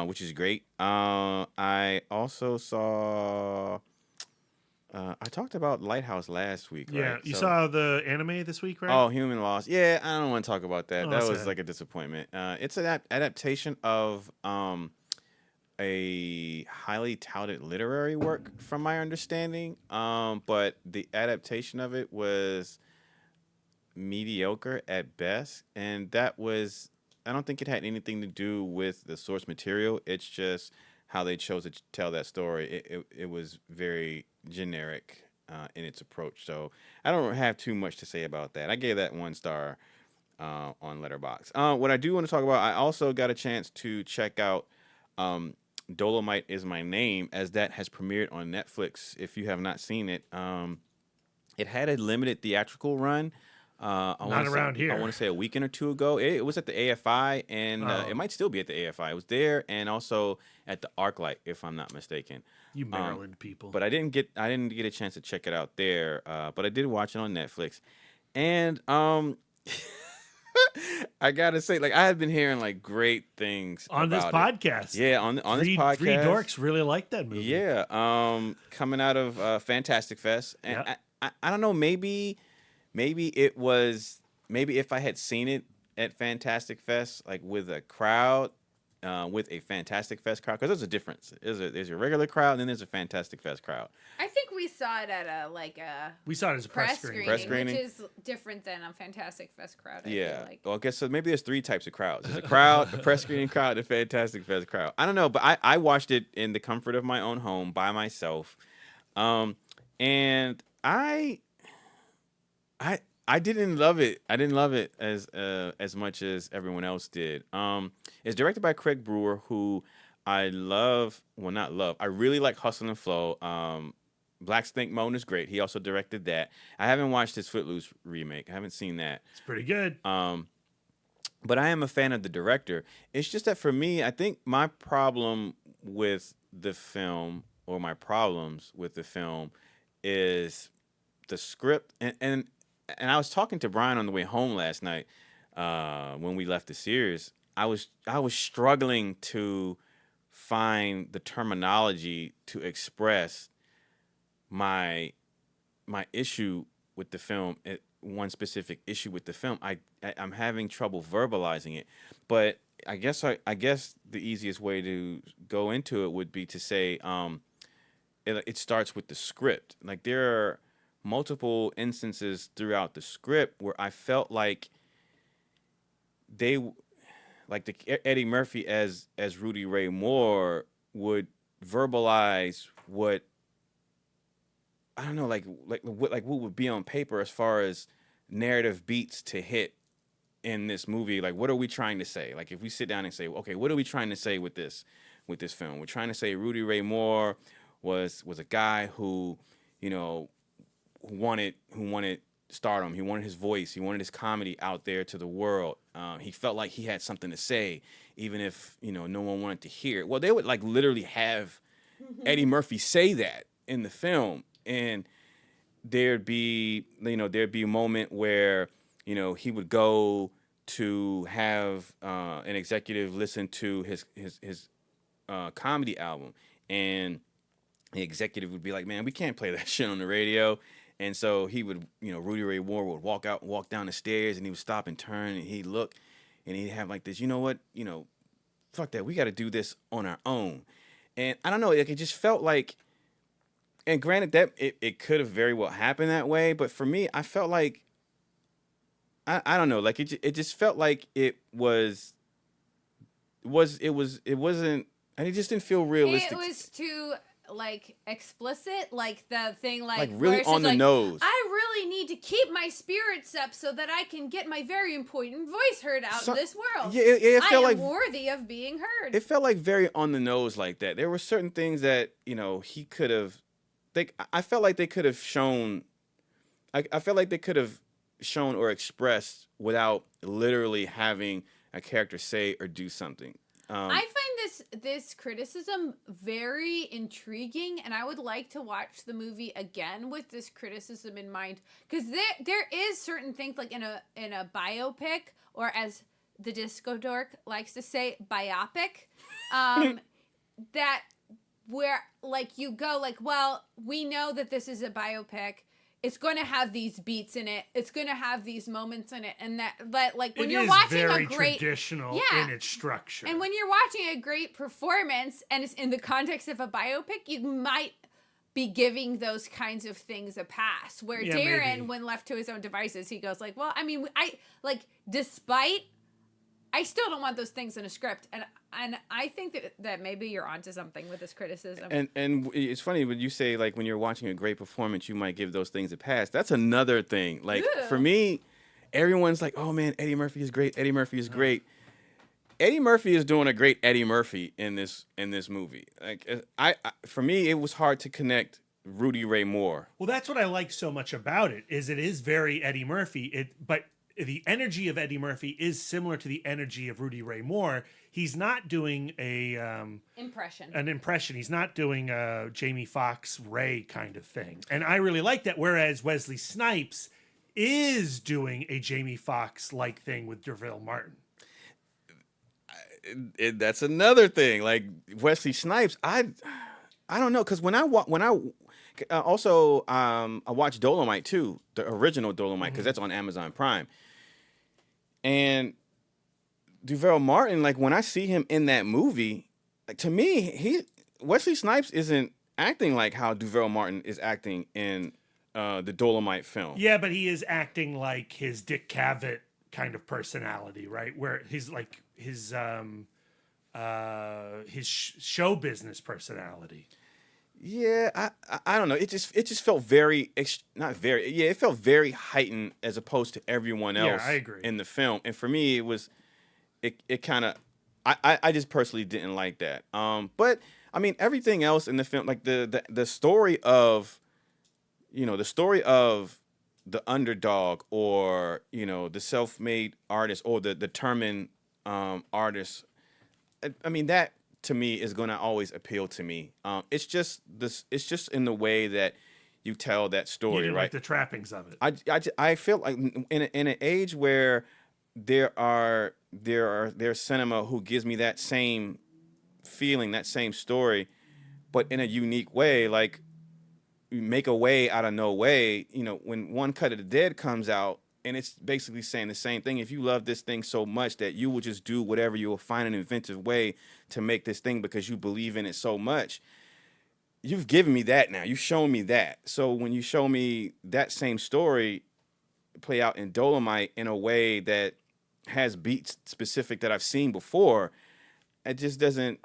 which is great. I also saw. I talked about Lighthouse last week. yeah, right? you So- saw the anime this week, right? Oh, Human Loss. Yeah, I don't want to talk about that. Oh, that was sad. like a disappointment. It's an adaptation of a highly touted literary work, from my understanding. But the adaptation of it was mediocre at best, and that was, I don't think it had anything to do with the source material. It's just how they chose to tell that story. It was very generic in its approach. So I don't have too much to say about that. I gave that 1 star on Letterboxd. What I do want to talk about, I also got a chance to check out Dolemite Is My Name, as that has premiered on Netflix. If you have not seen it, it had a limited theatrical run. Not around here. I want to say a weekend or 2 ago. It was at the AFI, and it might still be at the AFI. It was there, and also at the ArcLight, if I'm not mistaken. You Maryland people. But I didn't get a chance to check it out there. But I did watch it on Netflix, and I gotta say, like, I have been hearing like great things on this about podcast. it. Yeah, on this podcast. 3 dorks really like that movie. Yeah, coming out of Fantastic Fest, and yep. I don't know, maybe it was, maybe if I had seen it at Fantastic Fest, like with a crowd, with a Fantastic Fest crowd, because there's a difference. There's a regular crowd, and then there's a Fantastic Fest crowd. I think we saw it at we saw it as a press screening. Which is different than a Fantastic Fest crowd. I feel like. Well, I guess so. Maybe there's 3 types of crowds. There's a crowd, a press screening crowd, a Fantastic Fest crowd. I don't know, but I watched it in the comfort of my own home by myself, and I didn't love it. I didn't love it as much as everyone else did. It's directed by Craig Brewer, who I love. Well, not love. I really like Hustle and Flow. Black Snake Moan is great. He also directed that. I haven't watched his Footloose remake. I haven't seen that. It's pretty good. But I am a fan of the director. It's just that for me, I think my problem with the film, or my problems with the film, is the script. And I was talking to Brian on the way home last night when we left the series. I was struggling to find the terminology to express my issue with the film. One specific issue with the film. I'm having trouble verbalizing it, but I guess the easiest way to go into it would be to say it starts with the script. Like, there are multiple instances throughout the script where I felt like Eddie Murphy as Rudy Ray Moore would verbalize what, I don't know, like what would be on paper as far as narrative beats to hit in this movie. Like, what are we trying to say? Like, if we sit down and say, okay, what are we trying to say with this film? We're trying to say Rudy Ray Moore was a guy who, you know, who wanted stardom. He wanted his voice. He wanted his comedy out there to the world. He felt like he had something to say, even if, you know, no one wanted to hear it. Well, they would like literally have Eddie Murphy say that in the film, and there'd be a moment where, you know, he would go to have an executive listen to his comedy album, and the executive would be like, "Man, we can't play that shit on the radio." And so he would, you know, Rudy Ray Moore would walk down the stairs, and he would stop and turn, and he'd look, and he'd have like this, you know what, you know, fuck that, we got to do this on our own. And I don't know, like, it just felt like, and granted that it could have very well happened that way, but for me, I felt like, I don't know, like it just felt like it wasn't, and it just didn't feel realistic. It was too, like, explicit, like the thing, like really on the nose. I really need to keep my spirits up so that I can get my very important voice heard out in this world. Yeah, it felt like worthy of being heard. It felt like very on the nose like that. There were certain things that, you know, he could have. I felt like they could have shown. I felt like they could have shown or expressed without literally having a character say or do something. I find this criticism very intriguing, and I would like to watch the movie again with this criticism in mind, because there is certain things, like in a biopic, or as the disco dork likes to say, biopic, that where, like, you go like, well, we know that this is a biopic, it's going to have these beats in it. It's going to have these moments in it, and that like when It you're is watching very a great traditional Yeah. in its structure. And when you're watching a great performance and it's in the context of a biopic, you might be giving those kinds of things a pass. Where Yeah, Darren, maybe. when left to his own devices, he goes like, well, I mean, I still don't want those things in a script. And I think that maybe you're onto something with this criticism. And it's funny when you say, like, when you're watching a great performance, you might give those things a pass. That's another thing. Like, for me, everyone's like, oh, man, Eddie Murphy is great. Eddie Murphy is great. Eddie Murphy is doing a great Eddie Murphy in this movie. Like, for me, it was hard to connect Rudy Ray Moore. Well, that's what I like so much about it. It is very Eddie Murphy. But the energy of Eddie Murphy is similar to the energy of Rudy Ray Moore. He's not doing an impression. He's not doing a Jamie Foxx Ray kind of thing. And I really like that. Whereas Wesley Snipes is doing a Jamie Foxx like thing with Derville Martin. That's another thing. Like, Wesley Snipes, I don't know, because I watched Dolemite too, the original Dolemite, because that's on Amazon Prime. And Derville Martin, like, when I see him in that movie, like, to me, Wesley Snipes isn't acting like how Derville Martin is acting in the Dolemite film. Yeah, but he is acting like his Dick Cavett kind of personality, right? Where he's like his show business personality. Yeah, I don't know. It just felt it felt very heightened as opposed to everyone else I agree. in the film. And for me, it kind of, I just personally didn't like that. But I mean, everything else in the film, like the story of, the story of the underdog, or, the self-made artist, or the determined artist. I mean, that to me is going to always appeal to me. It's just in the way that you tell that story, You didn't right? like the trappings of it. I feel like in an age where there's cinema who gives me that same feeling, that same story, but in a unique way, like Make a Way Out of No Way. When One Cut of the Dead comes out, and it's basically saying the same thing. If you love this thing so much that you will just do whatever, you will find an inventive way to make this thing because you believe in it so much. You've given me that now. You've shown me that. So when you show me that same story play out in Dolemite in a way that has beats specific that I've seen before, it just doesn't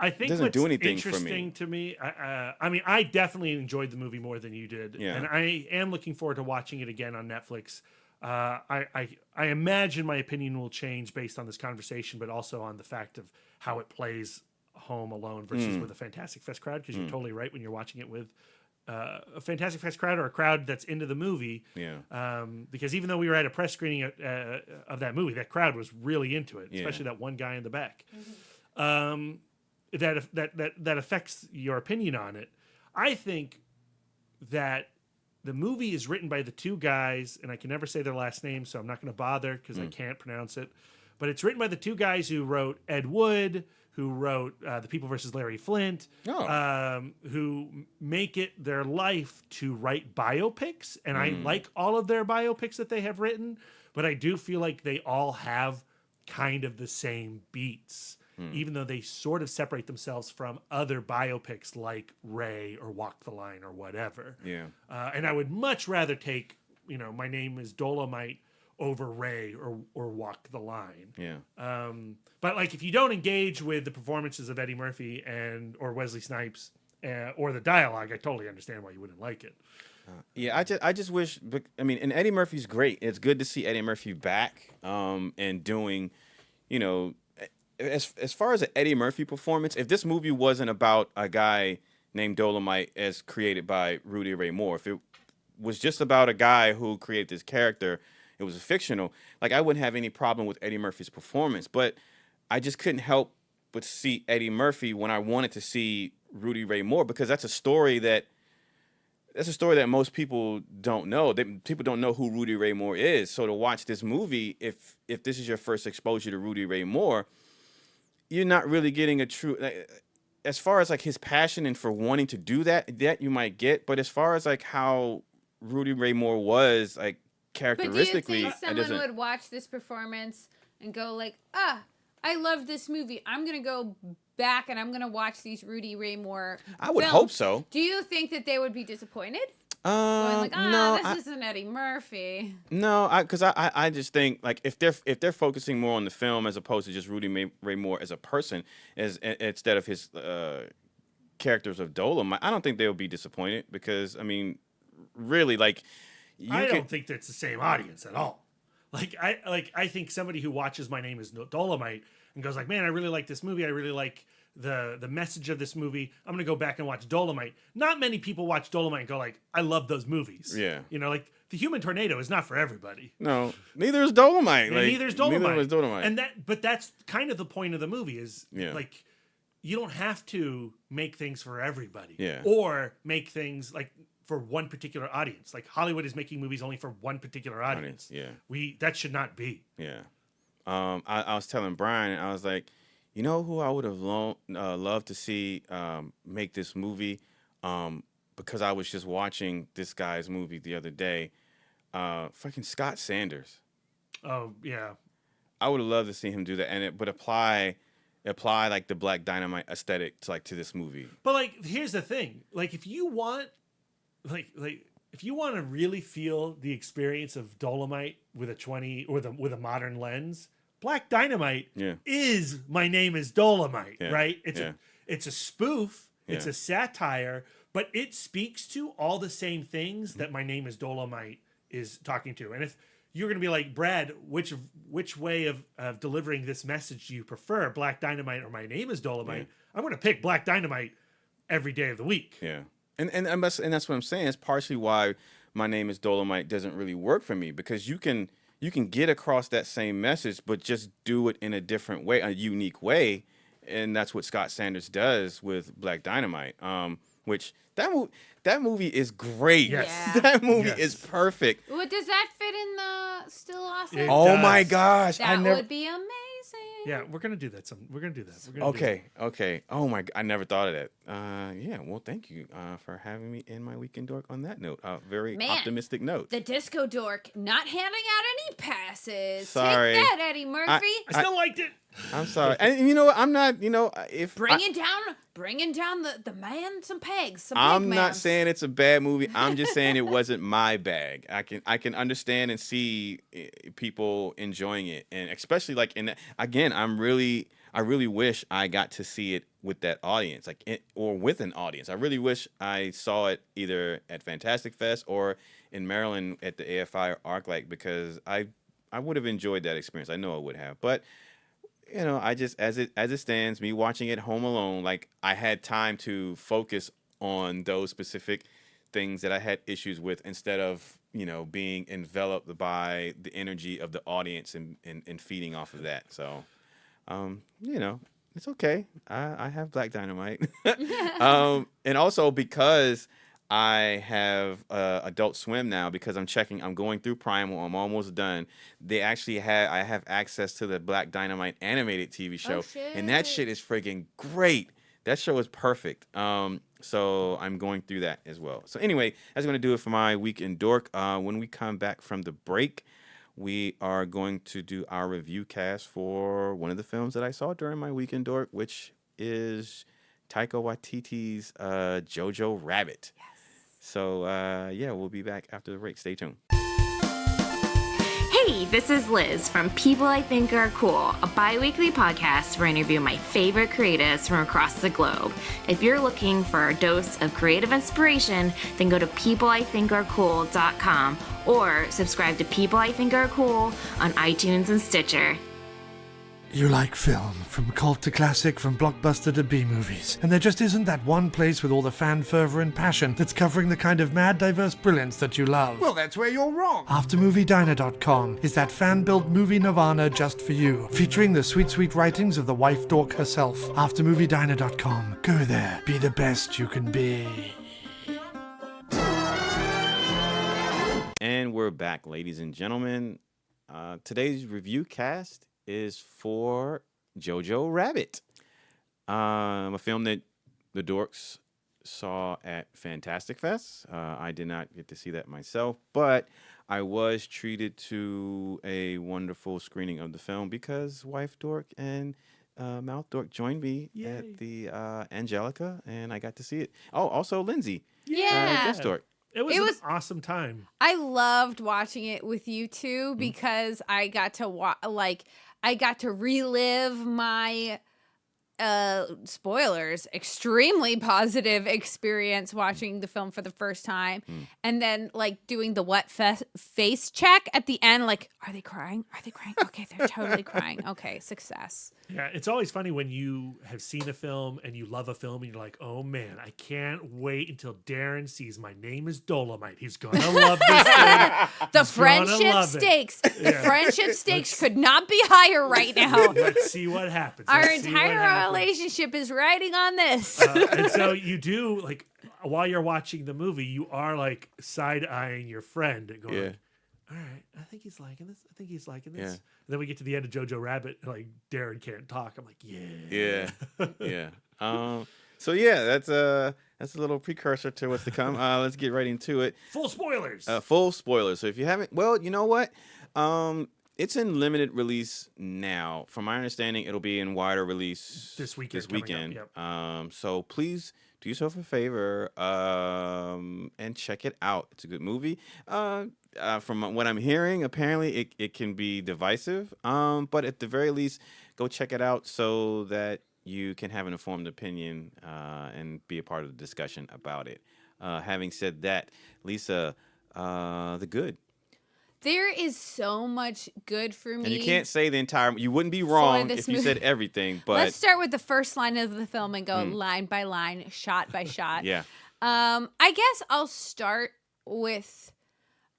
do anything for me. Interesting to me, I mean, I definitely enjoyed the movie more than you did. Yeah. And I am looking forward to watching it again on Netflix. I imagine my opinion will change based on this conversation, but also on the fact of how it plays home alone versus with a Fantastic Fest crowd, because you're totally right when you're watching it with a Fantastic Fest crowd or a crowd that's into the movie. Yeah. Because even though we were at a press screening of that movie, that crowd was really into it, especially that one guy in the back. That affects your opinion on it. I think that the movie is written by the two guys, and I can never say their last name, so I'm not going to bother because I can't pronounce it. But it's written by the two guys who wrote Ed Wood, who wrote The People vs. Larry Flint, who make it their life to write biopics. And I like all of their biopics that they have written, but I do feel like they all have kind of the same beats. Even though they sort of separate themselves from other biopics like Ray or Walk the Line or whatever. Yeah. And I would much rather take, My Name is Dolemite over Ray or Walk the Line. Yeah. But like, if you don't engage with the performances of Eddie Murphy or Wesley Snipes or the dialogue, I totally understand why you wouldn't like it. Yeah, I just wish. And Eddie Murphy's great. It's good to see Eddie Murphy back and doing, as far as an Eddie Murphy performance, if this movie wasn't about a guy named Dolemite as created by Rudy Ray Moore, if it was just about a guy who created this character, it was fictional, like, I wouldn't have any problem with Eddie Murphy's performance. But I just couldn't help but see Eddie Murphy when I wanted to see Rudy Ray Moore, because that's a story that most people don't know. People don't know who Rudy Ray Moore is. So to watch this movie, if this is your first exposure to Rudy Ray Moore, you're not really getting a true, as far as like his passion and for wanting to do that you might get, but as far as like how Rudy Ray Moore was like But characteristically. do you think someone would watch this performance and go like, I love this movie. I'm going to go back and I'm going to watch these Rudy Ray Moore I would films. hope so. Do you think that they would be disappointed? Going like, no, this isn't Eddie Murphy. No, because I just think like if they're focusing more on the film as opposed to just Rudy Ray Moore as a person, instead of his characters of Dolemite, I don't think they'll be disappointed because I mean, really, like I don't think that's the same audience at all. I think somebody who watches My Name Is Dolemite and goes like, man, I really like this movie. I really like the message of this movie. I'm gonna go back and watch Dolemite. Not many people watch Dolemite and go like, I love those movies. Yeah, you know, like The Human Tornado is not for everybody. No, neither is Dolemite. Neither is Dolemite. Neither is Dolemite. And but that's kind of the point of the movie is like you don't have to make things for everybody. Yeah. Or make things like for one particular audience. Like Hollywood is making movies only for one particular audience. Yeah. That should not be. Yeah. I was telling Brian, I was like, you know who I would have loved to see make this movie because I was just watching this guy's movie the other day. Fucking Scott Sanders. Oh, yeah. I would have loved to see him do that but apply like the Black Dynamite aesthetic to this movie. But like here's the thing. Like if you want if you want to really feel the experience of Dolemite with a modern lens, Black Dynamite is My Name Is Dolemite, right? It's a spoof, it's a satire, but it speaks to all the same things that My Name Is Dolemite is talking to. And if you're going to be like, Brad, which way of delivering this message do you prefer, Black Dynamite or My Name Is Dolemite? I'm going to pick Black Dynamite every day of the week. Yeah. And that's what I'm saying. It's partially why My Name Is Dolemite doesn't really work for me because you can get across that same message, but just do it in a different way, a unique way, and that's what Scott Sanders does with Black Dynamite. Which that movie is great. Yes. Yeah. That movie is perfect. Well, does that fit in the Still Awesome? It Oh does. my gosh! That would be amazing. Yeah, we're gonna do that. We're gonna do that. Okay. Oh my! I never thought of that. Yeah. Well, thank you for having me in my weekend dork on that note. Very optimistic note. The disco dork not handing out any passes. Sorry. Take that, Eddie Murphy. I still liked it. I'm sorry. And you know what? I'm not. You know, if bringing down the man some pegs. I'm not saying it's a bad movie. I'm just saying it wasn't my bag. I can understand and see people enjoying it, and especially like again, I really wish I got to see it with that audience, or with an audience. I really wish I saw it either at Fantastic Fest or in Maryland at the AFI or ArcLight because I would have enjoyed that experience. I know I would have, but. You know, I just as it stands, me watching it home alone, like I had time to focus on those specific things that I had issues with instead of, you know, being enveloped by the energy of the audience and feeding off of that. So, you know, it's okay. I have Black Dynamite. And also because I have Adult Swim now because I'm going through Primal. I'm almost done. They actually I have access to the Black Dynamite animated TV show, and that shit is freaking great. That show is perfect. So I'm going through that as well. So anyway, that's going to do it for my weekend dork. When we come back from the break, we are going to do our review cast for one of the films that I saw during my weekend dork, which is Taika Waititi's JoJo Rabbit. Yes. So, yeah, we'll be back after the break. Stay tuned. Hey, this is Liz from People I Think Are Cool, a bi-weekly podcast where I interview my favorite creatives from across the globe. If you're looking for a dose of creative inspiration, then go to peopleithinkarecool.com or subscribe to People I Think Are Cool on iTunes and Stitcher. You like film, from cult to classic, from blockbuster to B-movies. And there just isn't that one place with all the fan fervor and passion that's covering the kind of mad, diverse brilliance that you love. Well, that's where you're wrong. AfterMovieDiner.com is that fan-built movie nirvana just for you, featuring the sweet, sweet writings of the wife dork herself. AfterMovieDiner.com. Go there. Be the best you can be. And we're back, ladies and gentlemen. Today's review cast is for JoJo Rabbit, a film that the dorks saw at Fantastic Fest. I did not get to see that myself, but I was treated to a wonderful screening of the film because Wife Dork and Mouth Dork joined me at the Angelica, and I got to see it. Oh, also Lindsay. Guest Dork. It was an awesome time. I loved watching it with you two because I got to I got to relive my spoilers, extremely positive experience watching the film for the first time, and then like doing the face check at the end, like, are they crying? Are they crying? Okay, they're totally crying. Okay, success. Yeah, it's always funny when you have seen a film and you love a film and you're like, oh man, I can't wait until Darren sees My Name is Dolemite. He's gonna love this thing. The friendship stakes. The friendship stakes could not be higher right now. Let's see what happens. Our entire relationship is riding on this. And so you do, like, while you're watching the movie, you are like side-eyeing your friend and going, all right, I think he's liking this. I think he's liking this. Yeah. And then we get to the end of JoJo Rabbit, and like Darren can't talk. I'm like, Yeah. So yeah, that's a little precursor to what's to come. Let's get right into it. Full spoilers. Full spoilers. So if you haven't, well, you know what? It's in limited release now. From my understanding, it'll be in wider release this weekend. Yep. So please do yourself a favor and check it out. It's a good movie. From what I'm hearing, apparently it can be divisive. But at the very least, go check it out so that you can have an informed opinion and be a part of the discussion about it. Having said that, Lisa, the good. There is so much good for me. And you can't say the entire... You wouldn't be wrong if you said everything, but... Let's start with the first line of the film and go line by line, shot by shot. Yeah. I guess I'll start with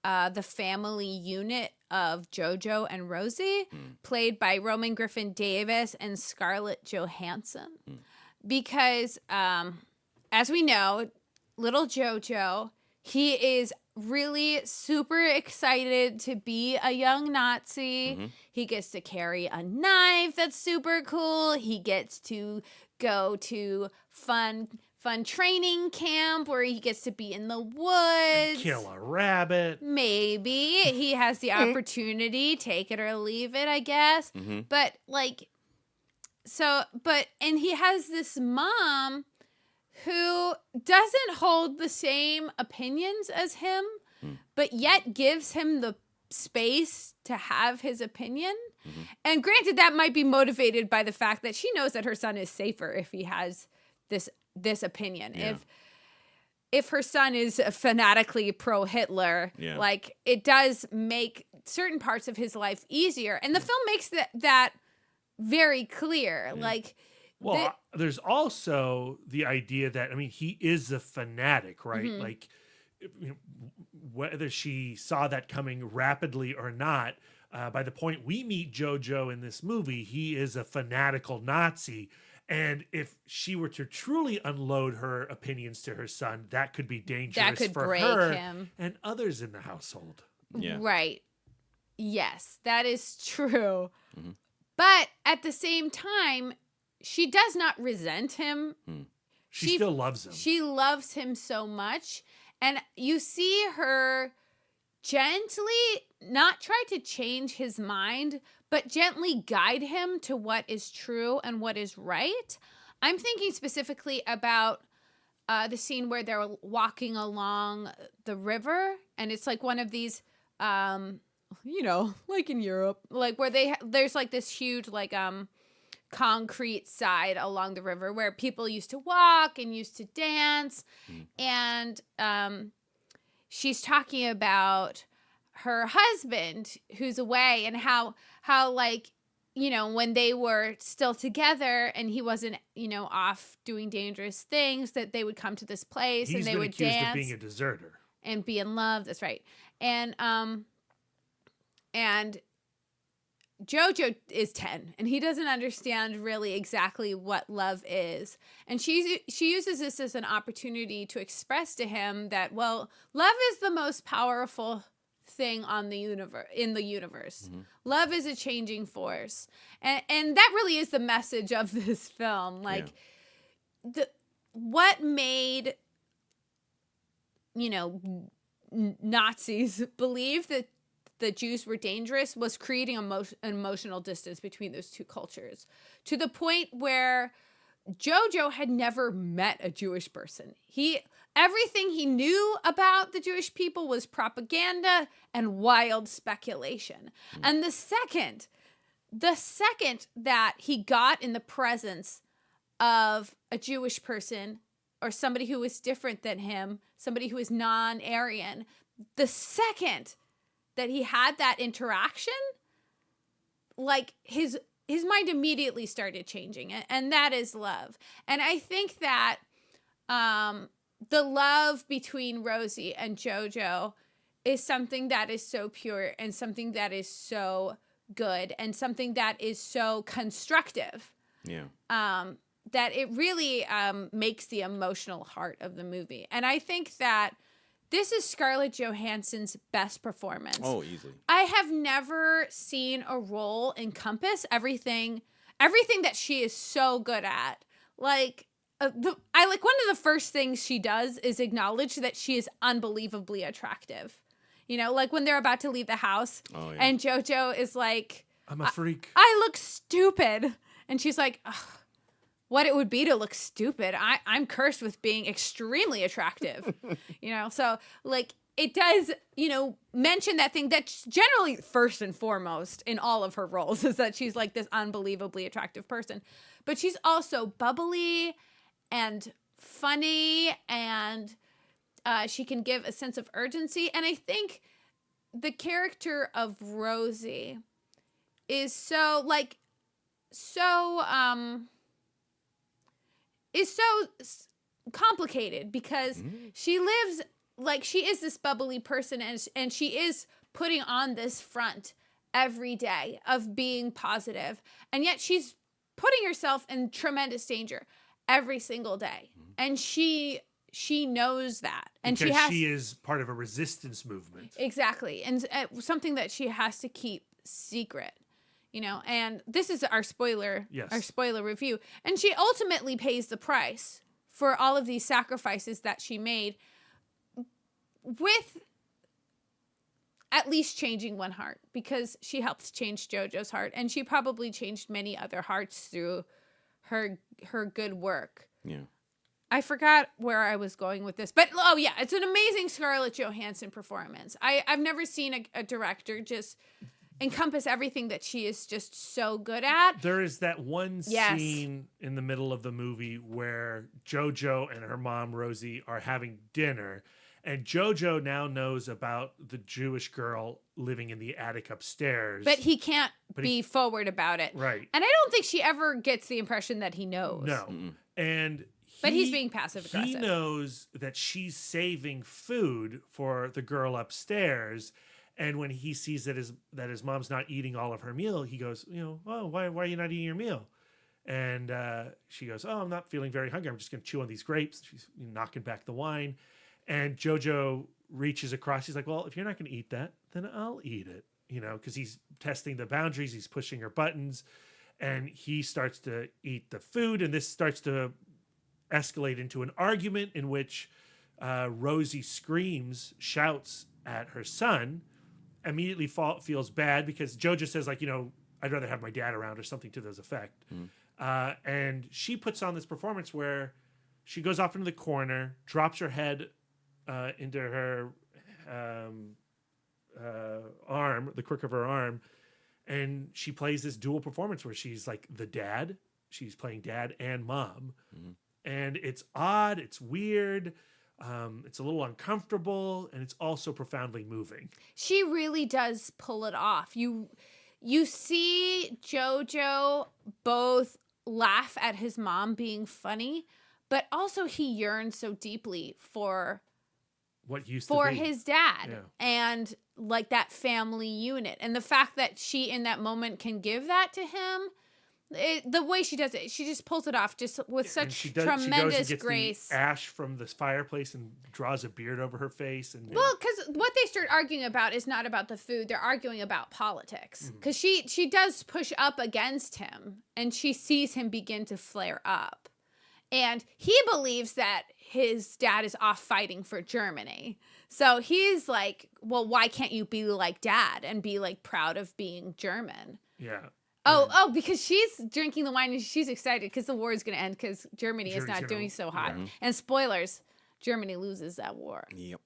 the family unit of JoJo and Rosie, played by Roman Griffin Davis and Scarlett Johansson. Because, as we know, little JoJo, he is really super excited to be a young Nazi. He gets to carry a knife that's super cool. He gets to go to fun training camp where he gets to be in the woods. And kill a rabbit. Maybe. He has the opportunity, take it or leave it, I guess. But and he has this mom who doesn't hold the same opinions as him, but yet gives him the space to have his opinion. And granted, that might be motivated by the fact that she knows that her son is safer if he has this opinion. Yeah. If her son is fanatically pro-Hitler, like, it does make certain parts of his life easier. And the film makes that very clear. Like, well, there's also the idea that, I mean, he is a fanatic, right? Like, you know, whether she saw that coming rapidly or not, by the point we meet JoJo in this movie, he is a fanatical Nazi. And if she were to truly unload her opinions to her son, that could be dangerous that could for break her him and others in the household. Right. Yes, that is true. But at the same time, she does not resent him. She still loves him. She loves him so much. And you see her gently not try to change his mind, but gently guide him to what is true and what is right. I'm thinking specifically about the scene where they're walking along the river, and it's like one of these, you know, like in Europe, like where there's like this huge like concrete side along the river where people used to walk and used to dance. And she's talking about her husband who's away and how like, you know, when they were still together and he wasn't, you know, off doing dangerous things, that they would come to this place and they would dance. He's been accused of being a deserter. And be in love. That's right. And JoJo is 10 and he doesn't understand really exactly what love is. And she uses this as an opportunity to express to him that, well, love is the most powerful thing in the universe. Love is a changing force. And that really is the message of this film. Like what made, Nazis believe that the Jews were dangerous was creating an emotional distance between those two cultures, to the point where JoJo had never met a Jewish person. Everything he knew about the Jewish people was propaganda and wild speculation. And the second that he got in the presence of a Jewish person or somebody who was different than him, somebody who was non-Aryan, the second that he had that interaction, like his mind immediately started changing, and that is love. And I think that the love between Rosie and JoJo is something that is so pure and something that is so good and something that is so constructive. Yeah. That it really makes the emotional heart of the movie. And I think that this is Scarlett Johansson's best performance. Oh, easily. I have never seen a role encompass everything that she is so good at. Like, one of the first things she does is acknowledge that she is unbelievably attractive. Like when they're about to leave the house, and JoJo is like, I'm a freak. I look stupid. And she's like, ugh, what it would be to look stupid. I'm cursed with being extremely attractive. So like it does, mention that thing that's generally first and foremost in all of her roles is that she's like this unbelievably attractive person. But she's also bubbly and funny, and she can give a sense of urgency. And I think the character of Rosie is so complicated because she lives like she is this bubbly person, and she is putting on this front every day of being positive, and yet she's putting herself in tremendous danger every single day, and she knows that, and because she is part of a resistance movement. Exactly, and something that she has to keep secret. And this is our spoiler review. And she ultimately pays the price for all of these sacrifices that she made, with at least changing one heart, because she helped change JoJo's heart, and she probably changed many other hearts through her good work. Yeah. I forgot where I was going with this, but it's an amazing Scarlett Johansson performance. I've never seen a director just encompass everything that she is just so good at. There is that one scene in the middle of the movie where JoJo and her mom Rosie are having dinner, and JoJo now knows about the Jewish girl living in the attic upstairs. But he can't be forward about it. Right. And I don't think she ever gets the impression that he knows. No. Mm-mm. But he's being passive aggressive. He knows that she's saving food for the girl upstairs. And when he sees that his mom's not eating all of her meal, he goes, why are you not eating your meal? And she goes, I'm not feeling very hungry. I'm just going to chew on these grapes. She's knocking back the wine. And JoJo reaches across. He's like, well, if you're not going to eat that, then I'll eat it. Because he's testing the boundaries. He's pushing her buttons. And he starts to eat the food. And this starts to escalate into an argument in which Rosie shouts at her son. Immediately feels bad because JoJo says, like, I'd rather have my dad around, or something to those effect. And she puts on this performance where she goes off into the corner, drops her head into her arm, the crook of her arm, and she plays this dual performance where she's like the dad. She's playing dad and mom. And it's odd. It's weird. It's a little uncomfortable, and it's also profoundly moving. She really does pull it off. You see JoJo both laugh at his mom being funny, but also he yearns so deeply for what used to be his dad, and like that family unit, and the fact that she in that moment can give that to him. The way she does it, she just pulls it off just with such tremendous grace. The ash from the fireplace and draws a beard over her face. Well, because what they start arguing about is not about the food; they're arguing about politics. Because she does push up against him, and she sees him begin to flare up, And he believes that his dad is off fighting for Germany. So he's like, well, why can't you be like dad and be like proud of being German? Yeah. Oh, because she's drinking the wine and she's excited because the war is going to end because Germany is not doing so hot. Yeah. And spoilers, Germany loses that war. Yep.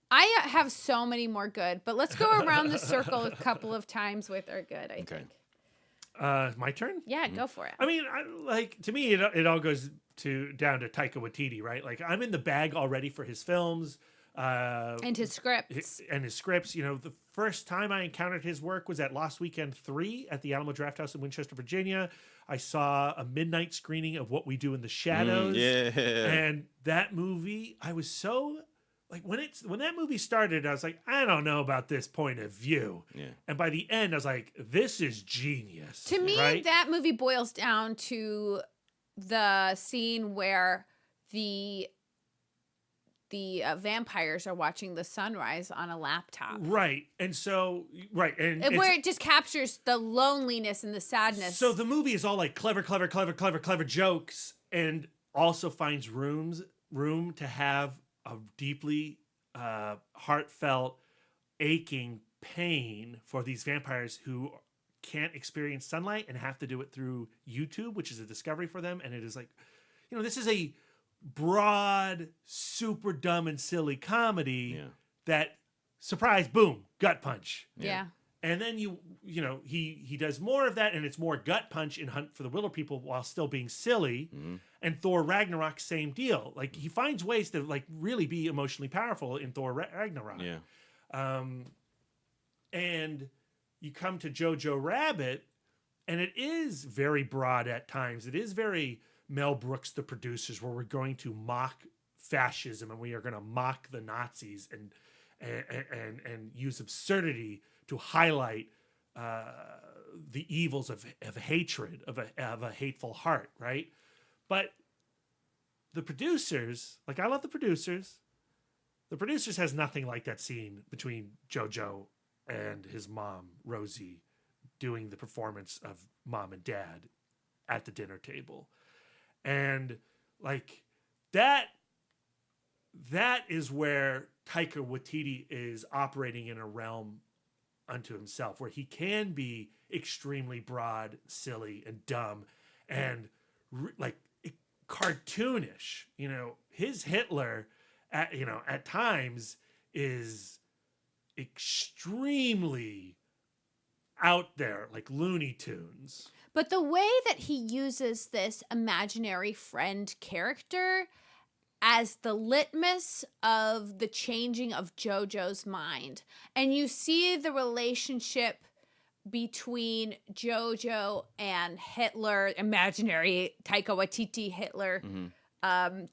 I have so many more good, but let's go around the circle a couple of times with our good, I think. My turn? Yeah, go for it. I mean, to me, it all goes down to Taika Waititi, right? Like, I'm in the bag already for his films. And his scripts. You know, the first time I encountered his work was at Lost Weekend 3 at the Alamo Drafthouse in Winchester, Virginia. I saw a midnight screening of What We Do in the Shadows. And that movie, I was so... Like, when that movie started, I was like, I don't know about this point of view. Yeah. And by the end, I was like, this is genius. To me, that movie boils down to the scene where the vampires are watching the sunrise on a laptop. Right. And so, And where it just captures the loneliness and the sadness. So the movie is all like clever jokes, and also finds room to have a deeply heartfelt, aching pain for these vampires who can't experience sunlight and have to do it through YouTube, which is a discovery for them. And it is like, you know, this is a broad, super dumb and silly comedy that, surprise, boom, gut punch. Yeah. And then you know, he does more of that, and it's more gut punch in Hunt for the Wilder People while still being silly. Mm-hmm. And Thor Ragnarok, same deal. Like, he finds ways to like really be emotionally powerful in Thor Ragnarok. Yeah. And you come to Jojo Rabbit, and it is very broad at times. It is very Mel Brooks, the producers, where we're going to mock fascism and we are going to mock the Nazis and use absurdity to highlight the evils of hatred, of a hateful heart, right? But the producers, like, I love the producers. The producers has nothing like that scene between JoJo and his mom, Rosie, doing the performance of mom and dad at the dinner table. And like that is where Taika Waititi is operating in a realm unto himself, where he can be extremely broad, silly, and dumb, and cartoonish. You know, his Hitler at times is extremely out there, like Looney Tunes. But the way that he uses this imaginary friend character as the litmus of the changing of JoJo's mind. And you see the relationship between JoJo and Hitler, imaginary Taika Waititi Hitler,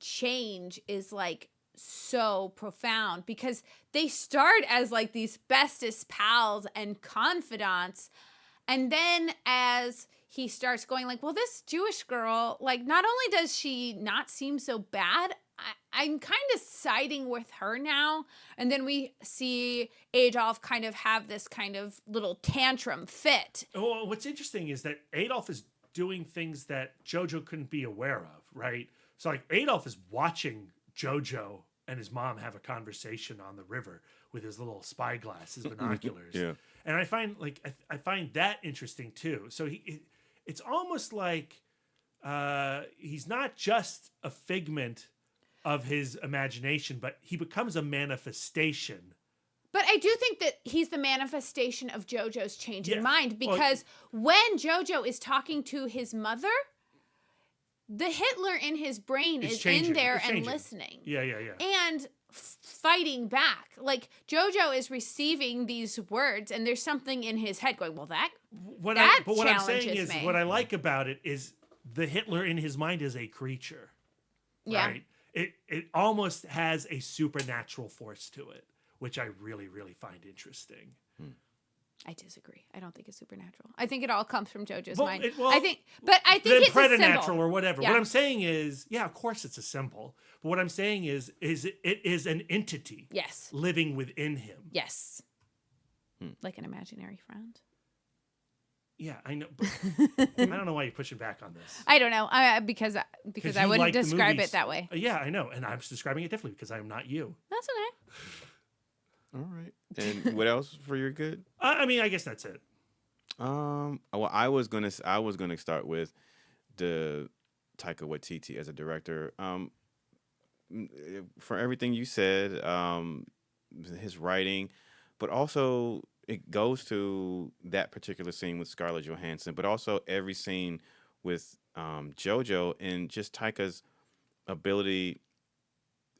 change is like so profound, because they start as like these bestest pals and confidants. And then as he starts going like, well, this Jewish girl, like, not only does she not seem so bad, I'm kind of siding with her now. And then we see Adolf kind of have this kind of little tantrum fit. Well, what's interesting is that Adolf is doing things that JoJo couldn't be aware of, right? So like Adolf is watching JoJo and his mom have a conversation on the river with his little spyglass, his binoculars. Yeah. And I find that interesting too. So it's almost like he's not just a figment of his imagination, but he becomes a manifestation. But I do think that he's the manifestation of JoJo's changing mind, because when JoJo is talking to his mother, the Hitler in his brain is changing. In there and listening. Yeah. And fighting back. Like, JoJo is receiving these words, and there's something in his head going, well, what I'm saying is, me. what I like about it is the Hitler in his mind is a creature. Yeah. Right? It almost has a supernatural force to it, which I really, really find interesting. I disagree. I don't think it's supernatural. I think it all comes from JoJo's mind. I think it's preternatural or whatever. Yeah. What I'm saying is, of course it's a symbol. But what I'm saying is it is an entity. Yes. Living within him. Yes. Like an imaginary friend. Yeah, I know. But I don't know why you're pushing back on this. I don't know. Because I you wouldn't like the describe movies. it that way. Yeah, I know, and I'm describing it differently because I'm not you. That's okay. All right. And what else for your good? I mean, I guess that's it. Well, I was gonna start with the Taika Watiti as a director. For everything you said, his writing, but also it goes to that particular scene with Scarlett Johansson, but also every scene with JoJo, and just Taika's ability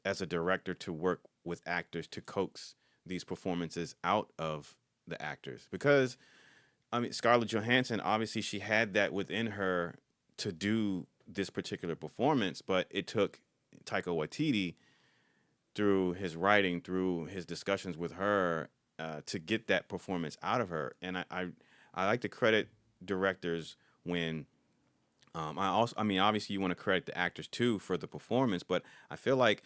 as a director to work with actors to coax these performances out of the actors. Because I mean, Scarlett Johansson, obviously she had that within her to do this particular performance, but it took Taika Waititi through his writing, through his discussions with her, to get that performance out of her. And I like to credit directors when I mean, obviously you want to credit the actors too for the performance, but I feel like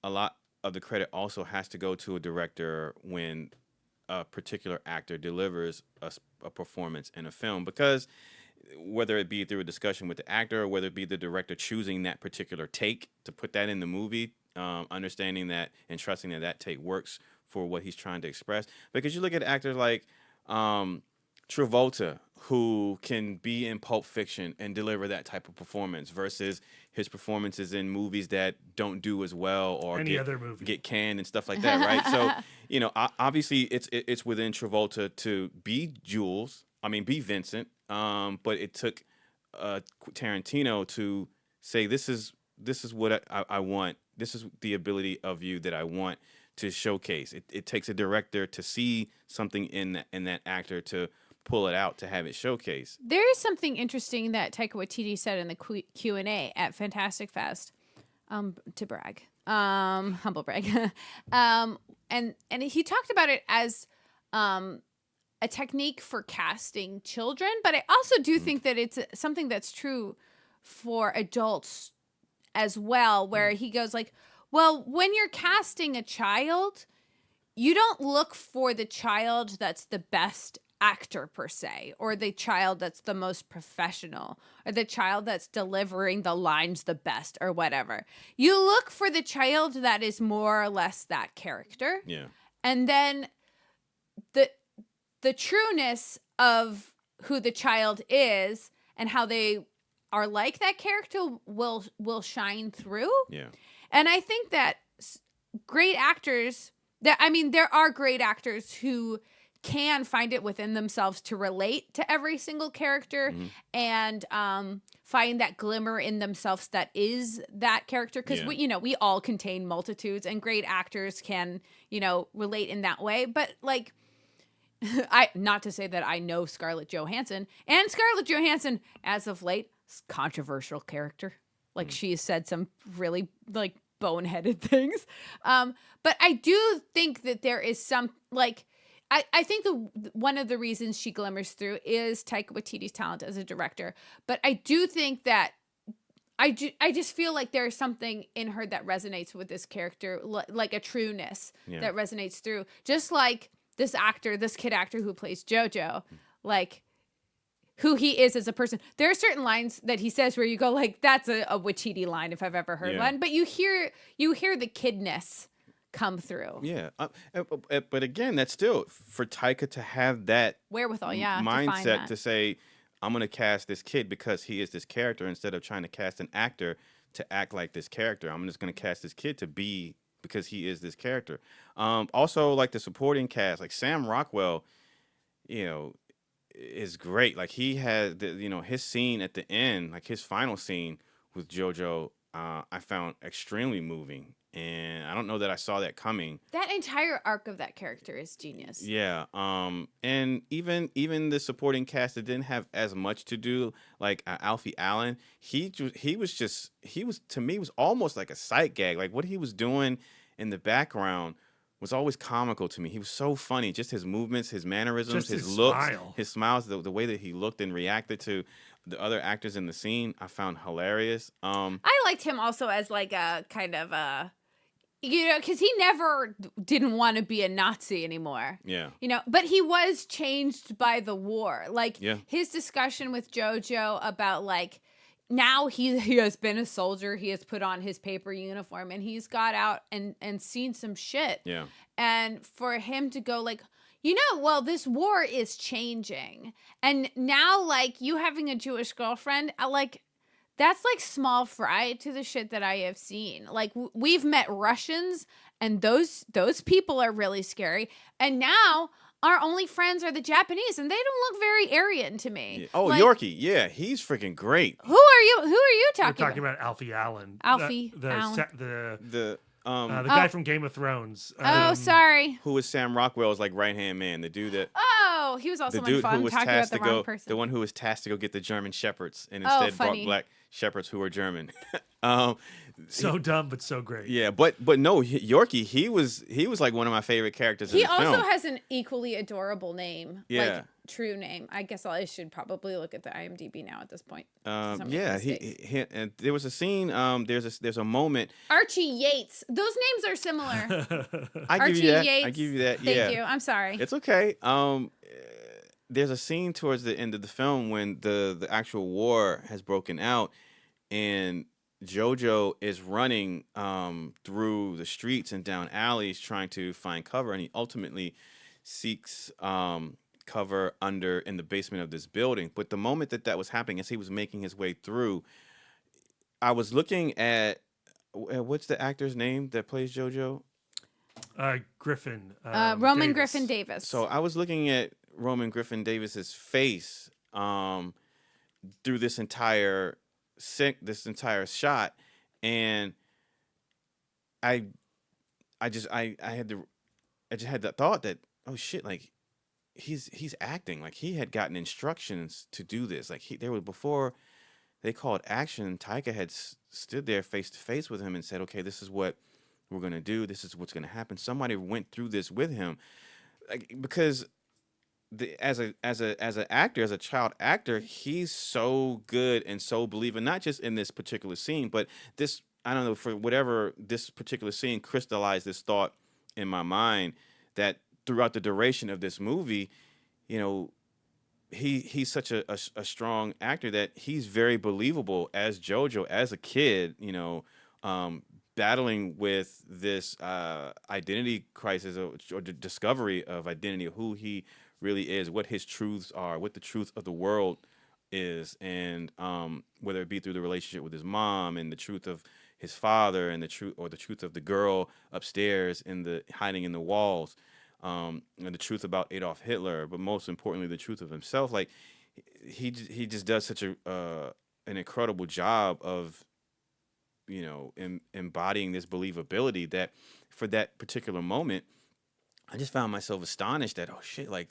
a lot of the credit also has to go to a director when a particular actor delivers a performance in a film, because whether it be through a discussion with the actor or whether it be the director choosing that particular take to put that in the movie, understanding that and trusting that that take works for what he's trying to express. Because you look at actors like Travolta, who can be in Pulp Fiction and deliver that type of performance versus his performances in movies that don't do as well or get canned and stuff like that, right? So, you know, obviously it's within Travolta to be be Vincent, but it took Tarantino to say, this is what I want. This is the ability of you that I want to showcase. It takes a director to see something in that actor to pull it out, to have it showcased. There is something interesting that Taika Waititi said in the Q&A at Fantastic Fest, to brag, humble brag, and he talked about it as a technique for casting children, but I also do think that it's something that's true for adults as well, where he goes like, well, when you're casting a child, you don't look for the child that's the best actor per se, or the child that's the most professional, or the child that's delivering the lines the best, or whatever. You look for the child that is more or less that character. Yeah. And then the trueness of who the child is and how they are like that character will shine through. Yeah. And I think that great actors, there are great actors who can find it within themselves to relate to every single character and find that glimmer in themselves that is that character. Because we all contain multitudes, and great actors can, relate in that way. But like, not to say that I know Scarlett Johansson, and Scarlett Johansson as of late, controversial character. Like she has said some really like boneheaded things. But I do think that there is some like, I think one of the reasons she glimmers through is Taika Waititi's talent as a director. But I do think that I just feel like there's something in her that resonates with this character, like a trueness that resonates through. Just like this kid actor who plays JoJo, like who he is as a person. There are certain lines that he says where you go like, that's a Watiti line if I've ever heard one. But you hear the kidness come through. Yeah. But again, that's still for Taika to have that wherewithal, mindset to say, I'm going to cast this kid because he is this character, instead of trying to cast an actor to act like this character. I'm just going to cast this kid to be because he is this character. Also, like the supporting cast, like Sam Rockwell, is great. Like he has his scene at the end, like his final scene with JoJo, I found extremely moving. And I don't know that I saw that coming. That entire arc of that character is genius. Yeah. And even the supporting cast that didn't have as much to do, like Alfie Allen, he was to me was almost like a sight gag. Like what he was doing in the background was always comical to me. He was so funny. Just his movements, his mannerisms, his looks, his smiles, the way that he looked and reacted to the other actors in the scene, I found hilarious. I liked him also as like a kind of because he never didn't want to be a Nazi anymore. Yeah. But he was changed by the war. Like, Yeah. his discussion with JoJo about, like, now he has been a soldier, he has put on his paper uniform, and he's got out and seen some shit. Yeah. And for him to go, like, well, this war is changing. And now, like, you having a Jewish girlfriend, that's like small fry to the shit that I have seen. Like, we've met Russians, and those people are really scary. And now our only friends are the Japanese, and they don't look very Aryan to me. Yeah. Oh, like, Yorkie. Yeah, he's freaking great. Who are you talking We're talking about Alfie Allen. Alfie Allen. The guy from Game of Thrones. Sorry. Who was Sam Rockwell's like right-hand man, the dude that... Oh, he was also in Fun, talking about the wrong person. The one who was tasked to go get the German shepherds and instead brought black shepherds who were German. So dumb, but so great. Yeah, but no, Yorkie, he was like one of my favorite characters in the film. He also has an equally adorable name. Yeah. Like, true name. I guess I should probably look at the IMDb now at this point. Yeah, he and there was a scene, there's a moment. Archie Yates. Those names are similar. I give you that. Yates. I give you that. Thank you. I'm sorry. It's okay. There's a scene towards the end of the film when the actual war has broken out, and JoJo is running through the streets and down alleys trying to find cover, and he ultimately seeks cover in the basement of this building. But the moment that was happening, as he was making his way through, I was looking at what's the actor's name that plays JoJo? Griffin. Roman Griffin Davis. So I was looking at Roman Griffin Davis's face through this entire shot, and I just had the thought that, oh shit, like he's acting like he had gotten instructions to do this. Like before they called action, Taika had stood there face to face with him and said, okay, this is what we're gonna do. This is what's gonna happen. Somebody went through this with him, like, because as an actor, as a child actor, he's so good and so believing, not just in this particular scene, but this, I don't know, for whatever this particular scene crystallized this thought in my mind that throughout the duration of this movie, he's such a strong actor that he's very believable as JoJo, as a kid, battling with this identity crisis or the discovery of identity, of who he really is, what his truths are, what the truth of the world is, and whether it be through the relationship with his mom and the truth of his father and the truth of the girl upstairs hiding in the walls, and the truth about Adolf Hitler, but most importantly the truth of himself. Like he just does such an incredible job of embodying this believability that for that particular moment I just found myself astonished that, oh shit, like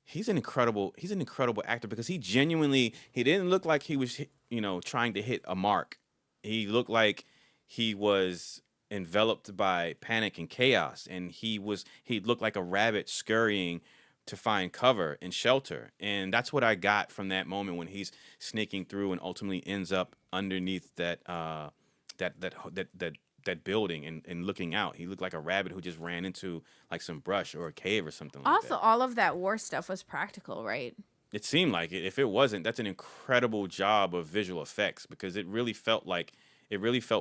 he's an incredible actor, because he didn't look like he was trying to hit a mark. He looked like he was enveloped by panic and chaos, and he looked like a rabbit scurrying to find cover and shelter. And that's what I got from that moment when he's sneaking through and ultimately ends up underneath that building and looking out. He looked like a rabbit who just ran into like some brush or a cave or something like that. Also, all of that war stuff was practical, right? It seemed like it. If it wasn't, that's an incredible job of visual effects, because it really felt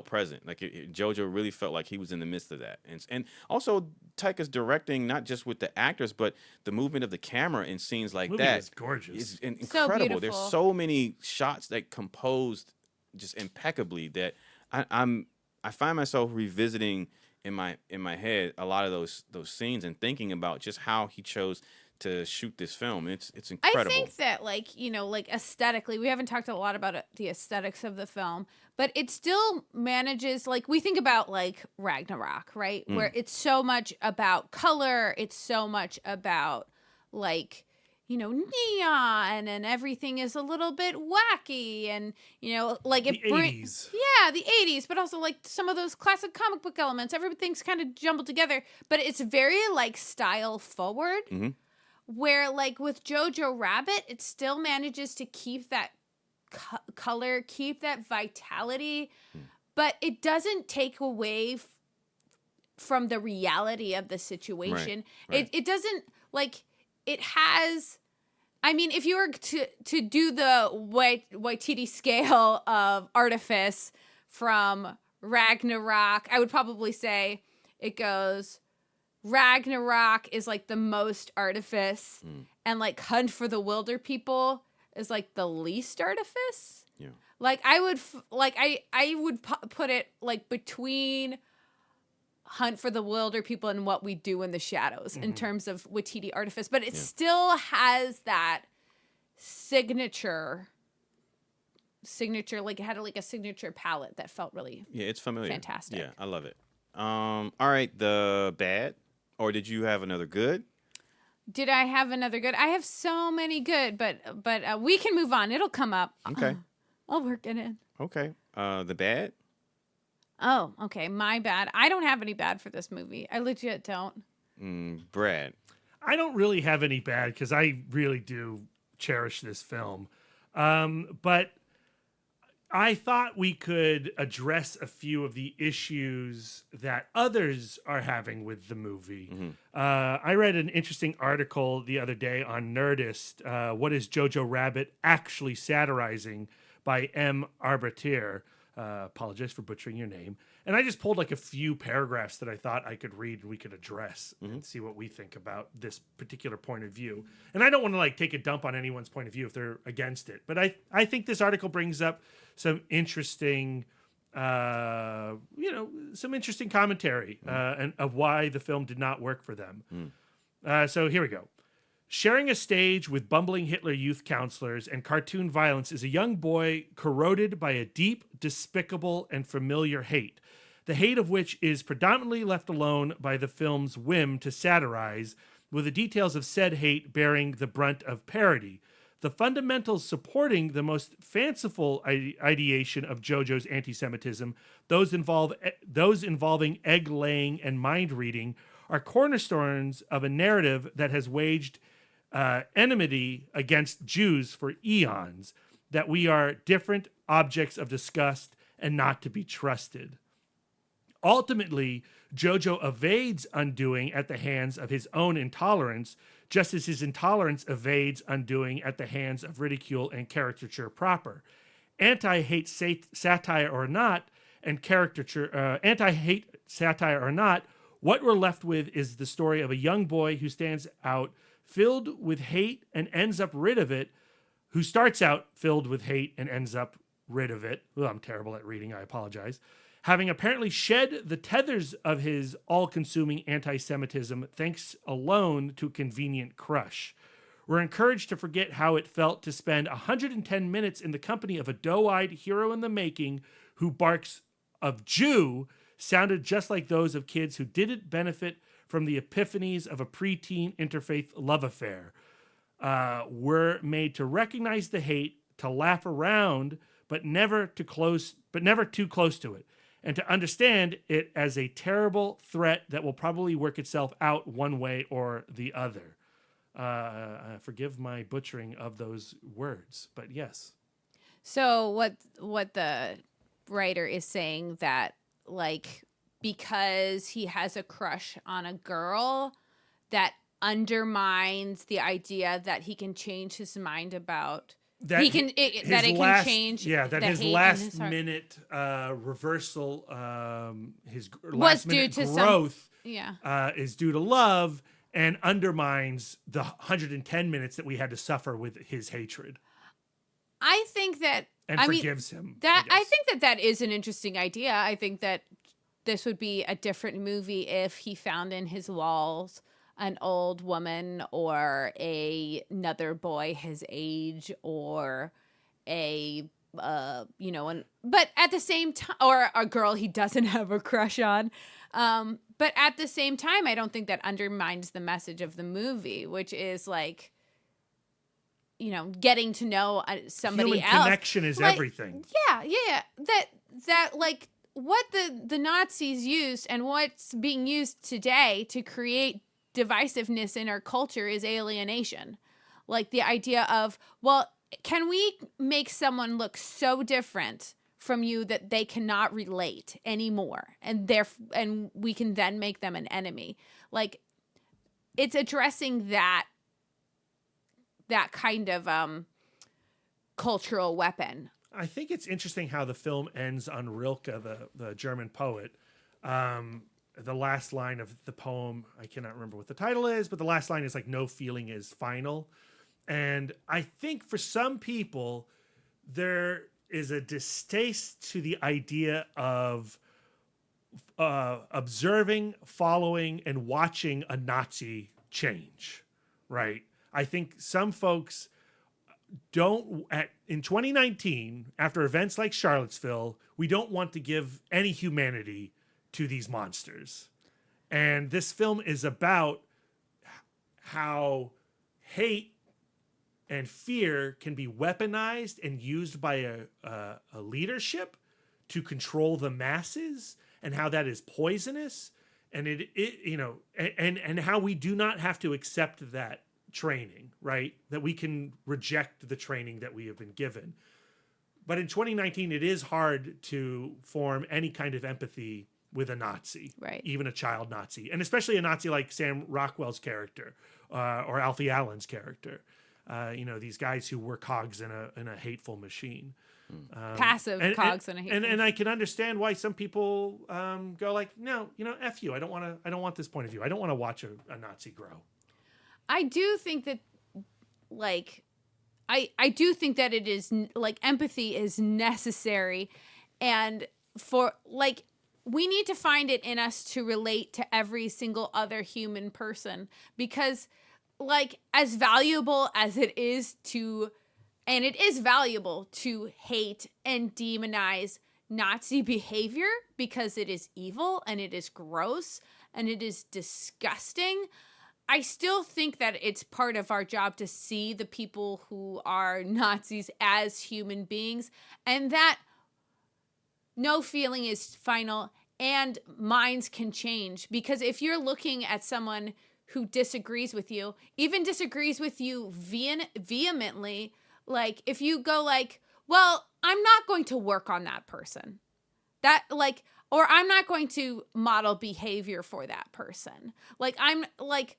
present. Like JoJo really felt like he was in the midst of that. And also Taika's directing, not just with the actors, but the movement of the camera in scenes like that is gorgeous. Is incredible. So There's so many shots that composed just impeccably that I find myself revisiting in my head a lot of those scenes and thinking about just how he chose to shoot this film. It's incredible. I think that like aesthetically, we haven't talked a lot about the aesthetics of the film, but it still manages, like we think about like Ragnarok, right? Where it's so much about color, it's so much about like neon, and everything is a little bit wacky, and like it brings the 80s, but also like some of those classic comic book elements. Everything's kind of jumbled together, but it's very like style forward. Mm-hmm. Where like with Jojo Rabbit, it still manages to keep that color, keep that vitality, but it doesn't take away from the reality of the situation. Right. It doesn't, like, it has, I mean, if you were to do the Watiti scale of artifice from Ragnarok, I would probably say it goes, Ragnarok is like the most artifice, and like Hunt for the Wilder People is like the least artifice. Yeah. Like I would put it like between Hunt for the Wilder People and What We Do in the Shadows in terms of Watiti artifice, but it still has that signature, like it had like a signature palette that felt really it's familiar. Fantastic. Yeah, I love it. All right, the bad, or did you have another good? Did I have another good? I have so many good, but we can move on. It'll come up. Okay. I'll work it in. Okay. The bad? Oh, okay. My bad. I don't have any bad for this movie. I legit don't. Brad. I don't really have any bad because I really do cherish this film. But I thought we could address a few of the issues that others are having with the movie. I read an interesting article the other day on Nerdist, What is Jojo Rabbit Actually Satirizing, by M. Arbiter. Apologize for butchering your name. And I just pulled like a few paragraphs that I thought I could read and we could address and see what we think about this particular point of view. And I don't want to like take a dump on anyone's point of view if they're against it. But I think this article brings up some interesting, some interesting commentary and of why the film did not work for them. So here we go. Sharing a stage with bumbling Hitler youth counselors and cartoon violence is a young boy corroded by a deep, despicable, and familiar hate, the hate of which is predominantly left alone by the film's whim to satirize, with the details of said hate bearing the brunt of parody. The fundamentals supporting the most fanciful ideation of JoJo's anti-Semitism, those involving egg-laying and mind-reading, are cornerstones of a narrative that has waged enmity against Jews for eons, that we are different objects of disgust and not to be trusted. Ultimately, JoJo evades undoing at the hands of his own intolerance, just as his intolerance evades undoing at the hands of ridicule and caricature proper. Anti-hate satire or not, what we're left with is the story of a young boy who stands out filled with hate and ends up rid of it, who starts out filled with hate and ends up rid of it. Well, I'm terrible at reading, I apologize. Having apparently shed the tethers of his all-consuming anti-Semitism thanks alone to a convenient crush. We're encouraged to forget how it felt to spend 110 minutes in the company of a doe-eyed hero in the making who barks of Jew sounded just like those of kids who didn't benefit from the epiphanies of a preteen interfaith love affair. We're made to recognize the hate, to laugh around, but never too close to it, and to understand it as a terrible threat that will probably work itself out one way or the other. Forgive my butchering of those words, but yes. So what the writer is saying that, like, because he has a crush on a girl, that undermines the idea that he can change his mind about that he can can change. Yeah, that the his hate last in his heart. minute reversal, his Was last due minute to growth, some, is due to love and undermines the 110 minutes that we had to suffer with his hatred. I think that And forgives him. I think that is an interesting idea. I think that this would be a different movie if he found in his walls an old woman or another boy his age or but at the same time, or a girl he doesn't have a crush on. But at the same time, I don't think that undermines the message of the movie, which is like, getting to know somebody Human else. connection is everything. Yeah. That like what the Nazis used and what's being used today to create divisiveness in our culture is alienation. Like the idea of, well, can we make someone look so different from you that they cannot relate anymore, and we can then make them an enemy. Like, it's addressing that kind of cultural weapon. I think it's interesting how the film ends on Rilke, the German poet. The last line of the poem, I cannot remember what the title is, but the last line is like, no feeling is final. And I think for some people, there is a distaste to the idea of observing, following, and watching a Nazi change, right? I think some folks in 2019, after events like Charlottesville, we don't want to give any humanity to these monsters. And this film is about how hate and fear can be weaponized and used by a leadership to control the masses, and how that is poisonous, and and how we do not have to accept that training, right? That we can reject the training that we have been given. But in 2019, it is hard to form any kind of empathy with a Nazi, right? Even a child Nazi, and especially a Nazi like Sam Rockwell's character or Alfie Allen's character. These guys who were cogs in a hateful machine. Passive cogs in a hateful machine. And I can understand why some people go like, no, F you. I don't want this point of view. I don't want to watch a Nazi grow. I do think that, like, I do think that it is, like, empathy is necessary, and for, like, we need to find it in us to relate to every single other human person, because, like, as valuable as it is and it is valuable to hate and demonize Nazi behavior because it is evil and it is gross and it is disgusting, I still think that it's part of our job to see the people who are Nazis as human beings, and that no feeling is final and minds can change. Because if you're looking at someone who disagrees with you, even disagrees with you vehemently, like, if you go like, well, I'm not going to work on that person, that, like, or I'm not going to model behavior for that person, like, I'm like,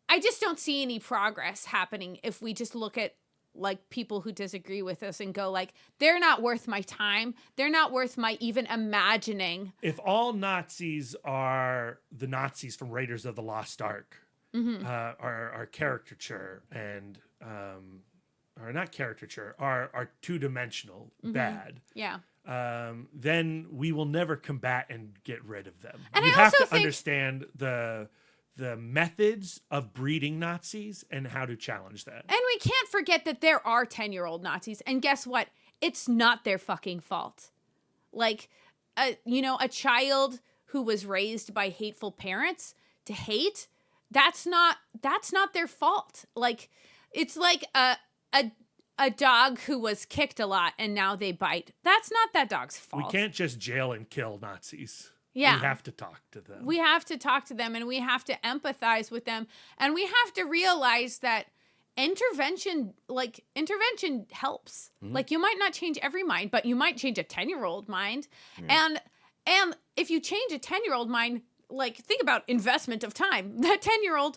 I just don't see any progress happening if we just look at, like, people who disagree with us and go like, they're not worth my time, they're not worth my even imagining. If all Nazis are the Nazis from Raiders of the Lost Ark, are caricature and or not caricature, are two-dimensional, bad. Yeah. Then we will never combat and get rid of them. And you I have also to understand the methods of breeding Nazis and how to challenge that. And we can't forget that there are 10-year-old Nazis, and guess what? It's not their fucking fault. Like, a child who was raised by hateful parents to hate, that's not their fault. Like, it's like a dog who was kicked a lot and now they bite. That's not that dog's fault. We can't just jail and kill Nazis. Yeah. We have to talk to them. We have to talk to them, and we have to empathize with them, and we have to realize that intervention helps. Like, you might not change every mind, but you might change a 10-year-old mind. And if you change a 10-year-old mind, like, think about investment of time. That 10-year-old,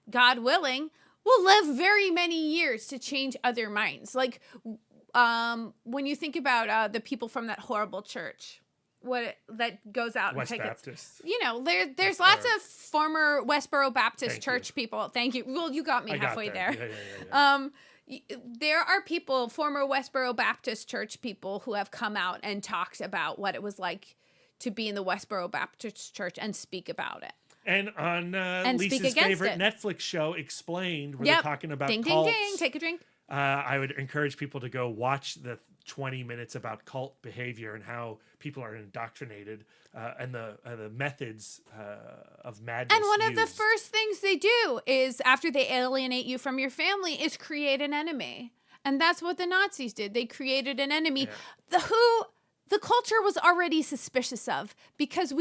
God willing, will live very many years to change other minds. Like, when you think about the people from that horrible church, that goes out West and takes Baptist. There's lots of former Westboro Baptist church people. Thank you. Well, you got me halfway there. Yeah. There are people, former Westboro Baptist church people, who have come out and talked about what it was like to be in the Westboro Baptist church and speak about it. And on Lisa's favorite Netflix show, Explained, where they're talking about cults. Ding, ding, ding. Take a drink. I would encourage people to go watch the 20 minutes about cult behavior and how people are indoctrinated and the methods of madness. And one of the first things they do is, after they alienate you from your family, is create an enemy. And that's what the Nazis did. They created an enemy who the culture was already suspicious of, because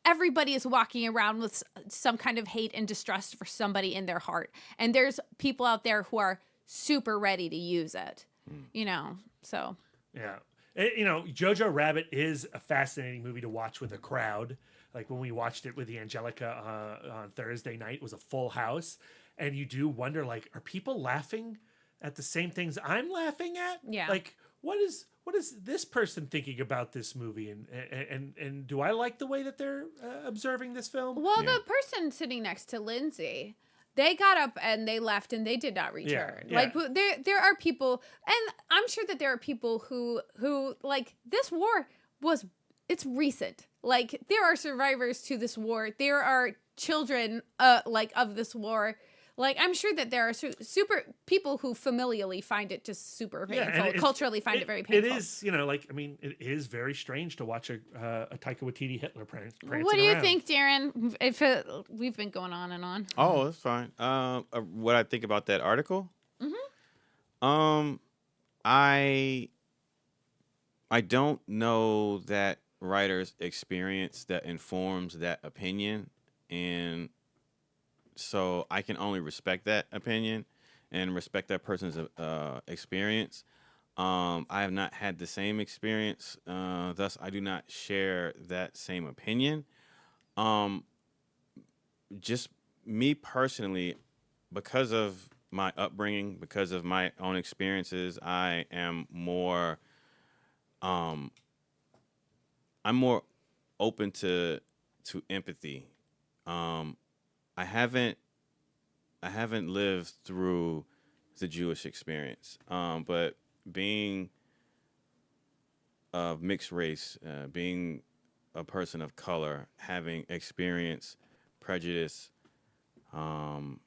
everybody is walking around with some kind of hate and distrust for somebody in their heart. And there's people out there who are super ready to use it, so. Yeah. Jojo Rabbit is a fascinating movie to watch with a crowd. Like when we watched it with the Angelica on Thursday night, it was a full house. And you do wonder, like, are people laughing at the same things I'm laughing at? Yeah. Like, what is this person thinking about this movie? And do I like the way that they're observing this film? Well, the person sitting next to Lindsay, they got up and they left and they did not return. Yeah. Like there are people, and I'm sure that there are people who like this war it's recent. Like there are survivors to this war. There are children like of this war. Like I'm sure that there are super people who familially find it just super painful. Culturally find it very painful. It is, it is very strange to watch a Taika Waititi Hitler prancing What do you around. think, Darren? We've been going on and on. Oh, that's fine. What I think about that article? I don't know that writer's experience that informs that opinion, and so I can only respect that opinion and respect that person's experience. I have not had the same experience, thus I do not share that same opinion. Just me personally, because of my upbringing, because of my own experiences, I am more, I'm more open to empathy. I haven't lived through the Jewish experience, but being of mixed race, being a person of color, having experienced prejudice in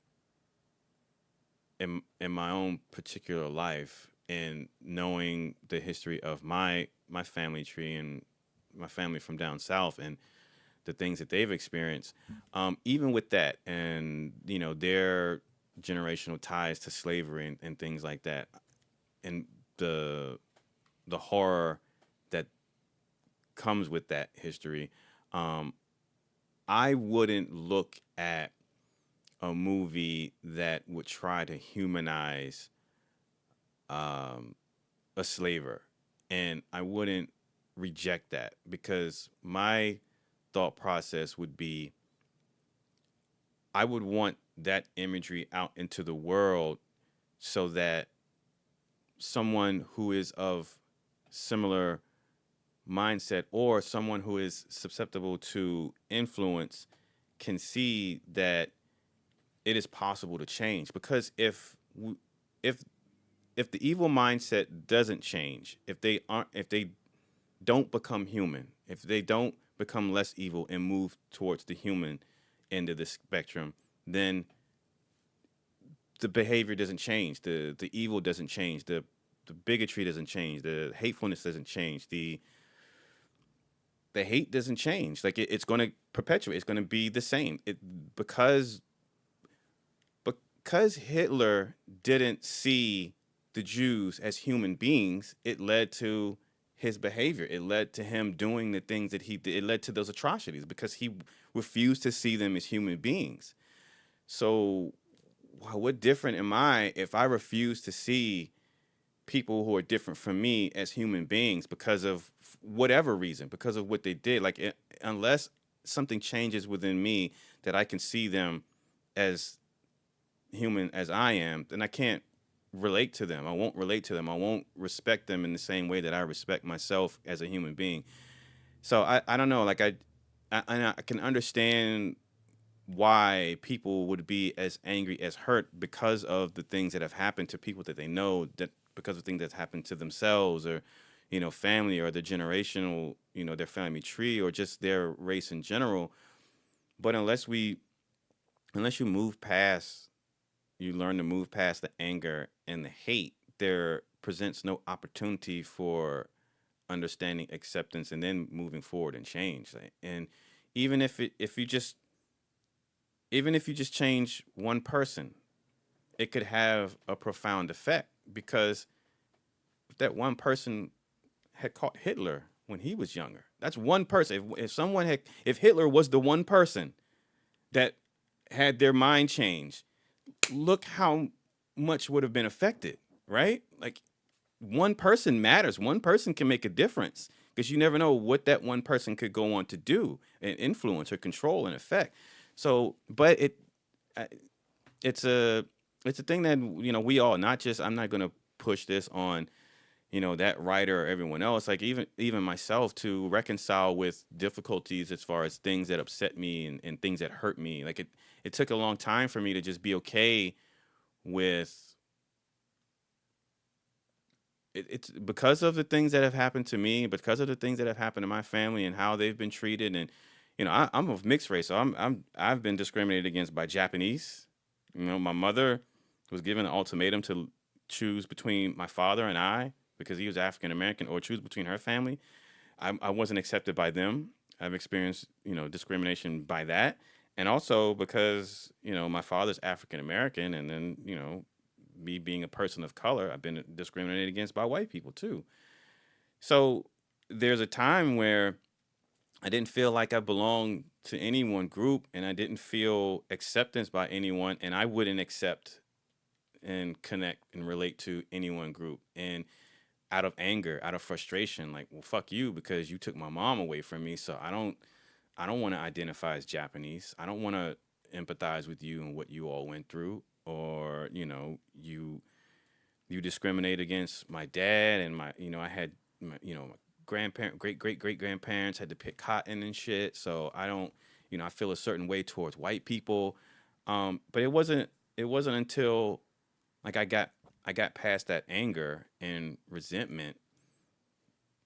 my own particular life, and knowing the history of my family tree and my family from down south and the things that they've experienced, even with that, and their generational ties to slavery and things like that, and the horror that comes with that history, I wouldn't look at a movie that would try to humanize a slaver, and I wouldn't reject that, because my thought process would be, I would want that imagery out into the world so that someone who is of similar mindset or someone who is susceptible to influence can see that it is possible to change. Because if the evil mindset doesn't change, if they don't become human, if they don't become less evil and move towards the human end of the spectrum, then the behavior doesn't change, the evil doesn't change, the bigotry doesn't change, the hatefulness doesn't change, the hate doesn't change. Like it's going to perpetuate. It's going to be the same. Because Hitler didn't see the Jews as human beings, it led to his behavior. It led to him doing the things that he did. It led to those atrocities because he refused to see them as human beings. So what different am I if I refuse to see people who are different from me as human beings because of whatever reason, because of what they did? Like, unless something changes within me that I can see them as human as I am, then I can't relate to them. I won't relate to them. I won't respect them in the same way that I respect myself as a human being. So I don't know. Like I can understand why people would be as angry, as hurt because of the things that have happened to people that they know, that because of things that's happened to themselves or, family or the generational, their family tree or just their race in general. But unless you learn to move past the anger and the hate, there presents no opportunity for understanding, acceptance, and then moving forward and change. And even if you just change one person, it could have a profound effect, because if that one person had caught Hitler when he was younger, that's one person. If Hitler was the one person that had their mind changed, look how much would have been affected, right? Like, one person matters. One person can make a difference because you never know what that one person could go on to do and influence or control and affect. So, but it's a thing that, we all, not just, I'm not going to push this on, that writer or everyone else, like even myself, to reconcile with difficulties as far as things that upset me and things that hurt me. Like it took a long time for me to just be okay with it's because of the things that have happened to me, because of the things that have happened to my family and how they've been treated. And, I'm of mixed race. So I've been discriminated against by Japanese. My mother was given an ultimatum to choose between my father and I because he was African American, or choose between her family. I wasn't accepted by them. I've experienced, discrimination by that. And also because, my father's African American, and then, me being a person of color, I've been discriminated against by white people too. So there's a time where I didn't feel like I belonged to any one group, and I didn't feel acceptance by anyone, and I wouldn't accept and connect and relate to any one group. And out of anger, out of frustration, like, well, fuck you, because you took my mom away from me. So I don't want to identify as Japanese. I don't want to empathize with you and what you all went through. Or, you discriminate against my dad, and I had, my grandparent, great grandparents had to pick cotton and shit. So I don't, I feel a certain way towards white people. But it wasn't until like I got past that anger and resentment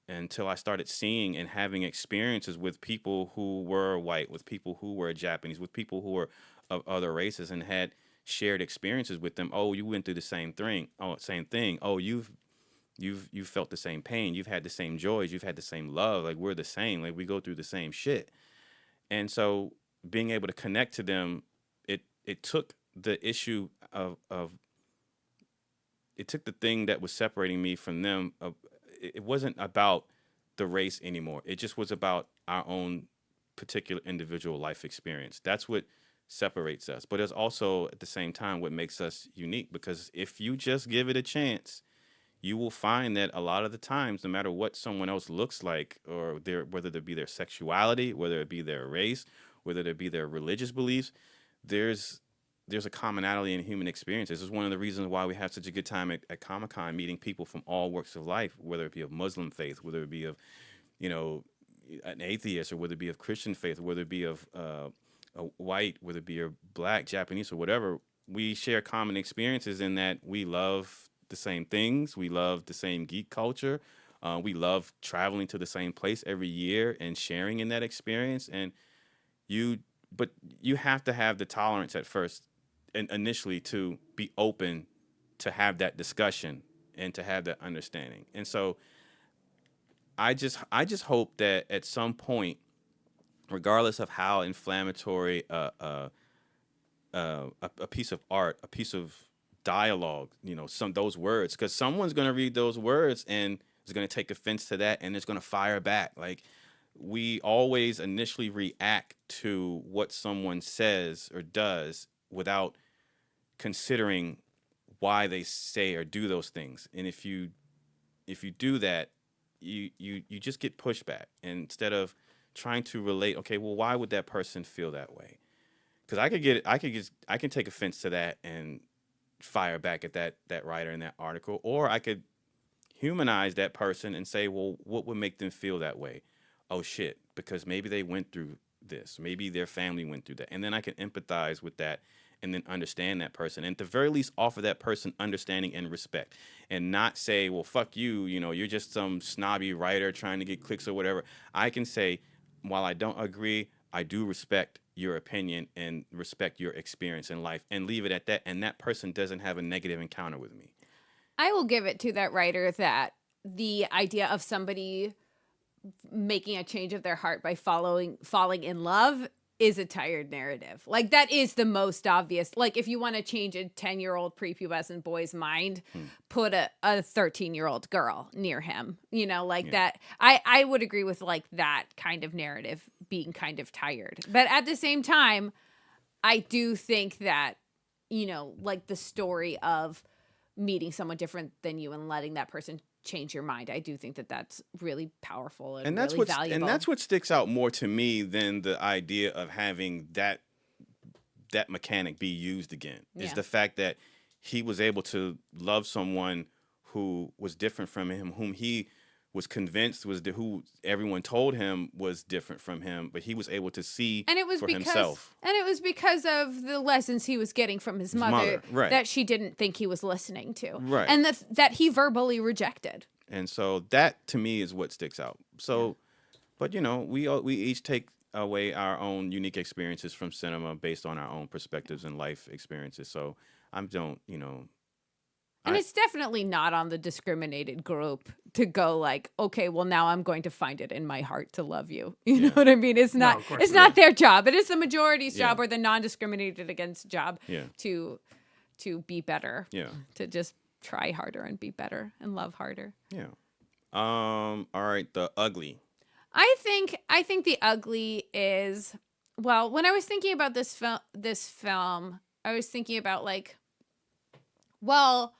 until I started seeing and having experiences with people who were white, with people who were Japanese, with people who were of other races, and had shared experiences with them. Oh, you went through the same thing. Oh, same thing. Oh, you've felt the same pain. You've had the same joys. You've had the same love. Like, we're the same. Like, we go through the same shit. And so being able to connect to them, it took the issue of it took the thing that was separating me from them. It wasn't about the race anymore. It just was about our own particular individual life experience. That's what separates us. But it's also at the same time what makes us unique, because if you just give it a chance, you will find that a lot of the times, no matter what someone else looks like, or whether it be their sexuality, whether it be their race, whether it be their religious beliefs, there's a commonality in human experiences. This is one of the reasons why we have such a good time at Comic-Con, meeting people from all walks of life, whether it be of Muslim faith, whether it be of, an atheist, or whether it be of Christian faith, or whether it be of a white, whether it be a black, Japanese, or whatever. We share common experiences in that we love the same things. We love the same geek culture. We love traveling to the same place every year and sharing in that experience. But you have to have the tolerance at first and initially to be open to have that discussion and to have that understanding. And so I just hope that at some point, regardless of how inflammatory a piece of art, a piece of dialogue, those words, because someone's going to read those words and is going to take offense to that, and it's going to fire back. Like, we always initially react to what someone says or does without considering why they say or do those things. And if you do that, you just get pushback. And instead of trying to relate, okay, well, why would that person feel that way? Because I can take offense to that and fire back at that writer in that article, or I could humanize that person and say, well, what would make them feel that way? Oh shit, because maybe they went through this, maybe their family went through that, and then I can empathize with that and then understand that person, and at the very least offer that person understanding and respect, and not say, well, fuck you, you're just some snobby writer trying to get clicks or whatever. I can say, while I don't agree, I do respect your opinion and respect your experience in life, and leave it at that, and that person doesn't have a negative encounter with me. I will give it to that writer that the idea of somebody making a change of their heart by falling in love is a tired narrative. Like, that is the most obvious. Like, if you want to change a 10-year-old prepubescent boy's mind, put a 13-year-old girl near him, that. I would agree with like that kind of narrative being kind of tired. But at the same time, I do think that, like the story of meeting someone different than you and letting that person change your mind. I do think that that's really powerful and that's really valuable. And that's what sticks out more to me than the idea of having that mechanic be used again. Is the fact that he was able to love someone who was different from him, whom he was convinced who everyone told him was different from him, but he was able to see for himself. And it was because of the lessons he was getting from his mother right. that she didn't think he was listening to. Right. And that he verbally rejected. And so that, to me, is what sticks out. So, but, we each take away our own unique experiences from cinema based on our own perspectives and life experiences. So And it's definitely not on the discriminated group to go like, okay, well, now I'm going to find it in my heart to love you. You know what I mean? It's not. It's not their job. It is the majority's job or the non-discriminated against job to be better. Yeah. To just try harder and be better and love harder. Yeah. All right. The ugly. I think the ugly is, well, when I was thinking about this film, I was thinking about like, well,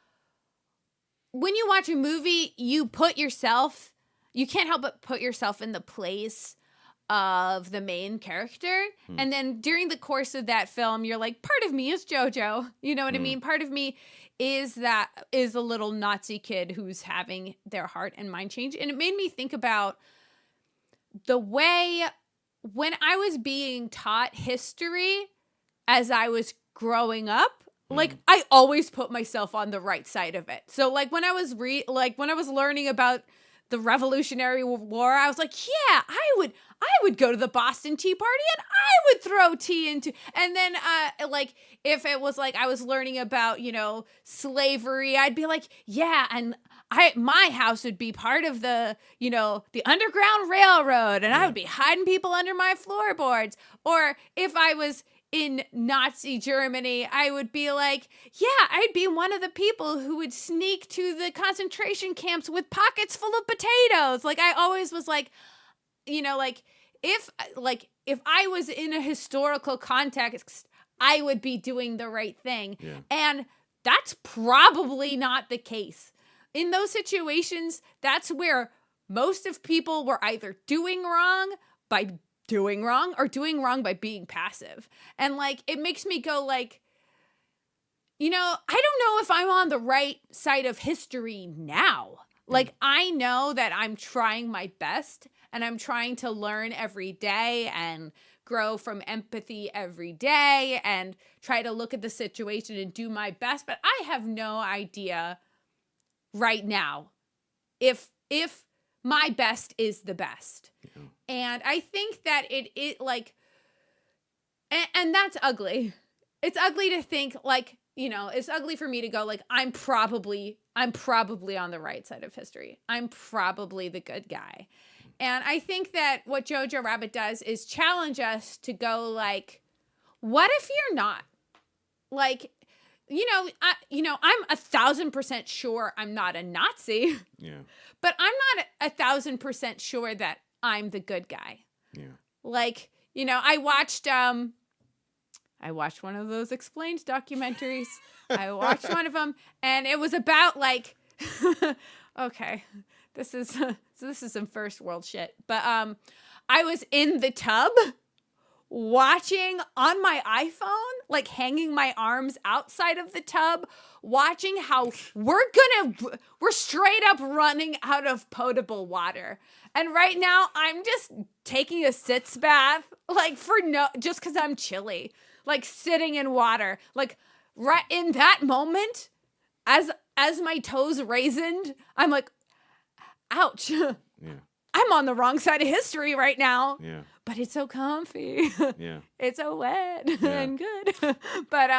when you watch a movie, you can't help but put yourself in the place of the main character. And then during the course of that film, you're like, part of me is JoJo. You know what I mean? Part of me is a little Nazi kid who's having their heart and mind change. And it made me think about the way when I was being taught history as I was growing up, like I always put myself on the right side of it. So like when I was learning about the Revolutionary War, I was like, yeah, I would go to the Boston Tea Party and I would throw tea into. And then like if it was like I was learning about, slavery, I'd be like, yeah, and my house would be part of the, the Underground Railroad, and I would be hiding people under my floorboards. Or if I was in Nazi Germany, I would be like, yeah, I'd be one of the people who would sneak to the concentration camps with pockets full of potatoes. Like I always was like, if I was in a historical context, I would be doing the right thing. Yeah. And that's probably not the case. In those situations, that's where most of people were either doing wrong by doing wrong or doing wrong by being passive. And like, it makes me go like, I don't know if I'm on the right side of history now. Like, I know that I'm trying my best and I'm trying to learn every day and grow from empathy every day and try to look at the situation and do my best. But I have no idea right now if my best is the best. Yeah. And I think that it like, and that's ugly. It's ugly to think like, it's ugly for me to go like, I'm probably on the right side of history. I'm probably the good guy. And I think that what Jojo Rabbit does is challenge us to go like, what if you're not? Like, I'm 1,000% sure I'm not a Nazi. Yeah. But I'm not 1,000% sure that I'm the good guy. Yeah. Like, I watched one of those Explained documentaries. I watched one of them, and it was about like, okay, this is some first world shit. But I was in the tub watching on my iPhone, like hanging my arms outside of the tub, watching how we're straight up running out of potable water. And right now I'm just taking a sitz bath, like just cause I'm chilly, like sitting in water, like right in that moment, as my toes raisined, I'm like, ouch. Yeah. I'm on the wrong side of history right now. Yeah. But it's so comfy. Yeah. It's so wet and good. But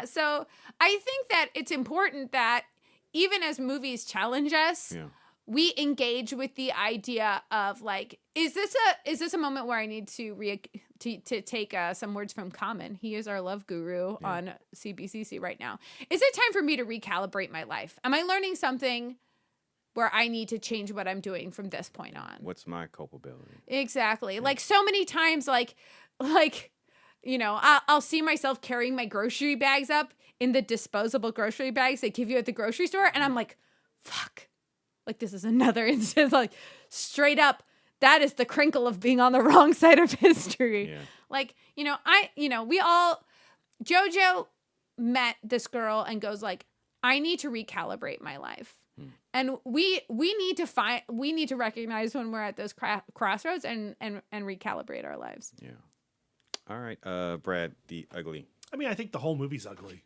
so I think that it's important that even as movies challenge us, we engage with the idea of like, is this a moment where I need to take some words from Common? He is our love guru on CBCC right now. Is it time for me to recalibrate my life? Am I learning something where I need to change what I'm doing from this point on? What's my culpability? Exactly. Yeah. Like so many times, like I'll see myself carrying my grocery bags up in the disposable grocery bags they give you at the grocery store. And I'm like, fuck, like this is another instance, like straight up. That is the crinkle of being on the wrong side of history. Yeah. Like, JoJo met this girl and goes like, I need to recalibrate my life. And we need to recognize when we're at those crossroads and recalibrate our lives. Yeah. All right. Brad, the ugly. I mean, I think the whole movie's ugly.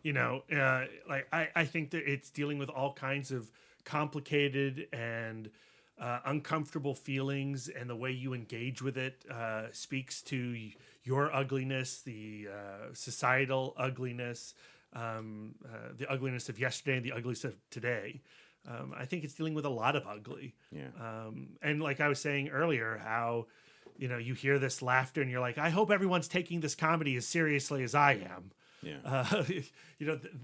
I think that it's dealing with all kinds of complicated and uncomfortable feelings, and the way you engage with it speaks to your ugliness, the societal ugliness, the ugliness of yesterday and the ugliness of today. I think it's dealing with a lot of ugly. Yeah. And like I was saying earlier, how, you hear this laughter and you're like, I hope everyone's taking this comedy as seriously as I am. Yeah.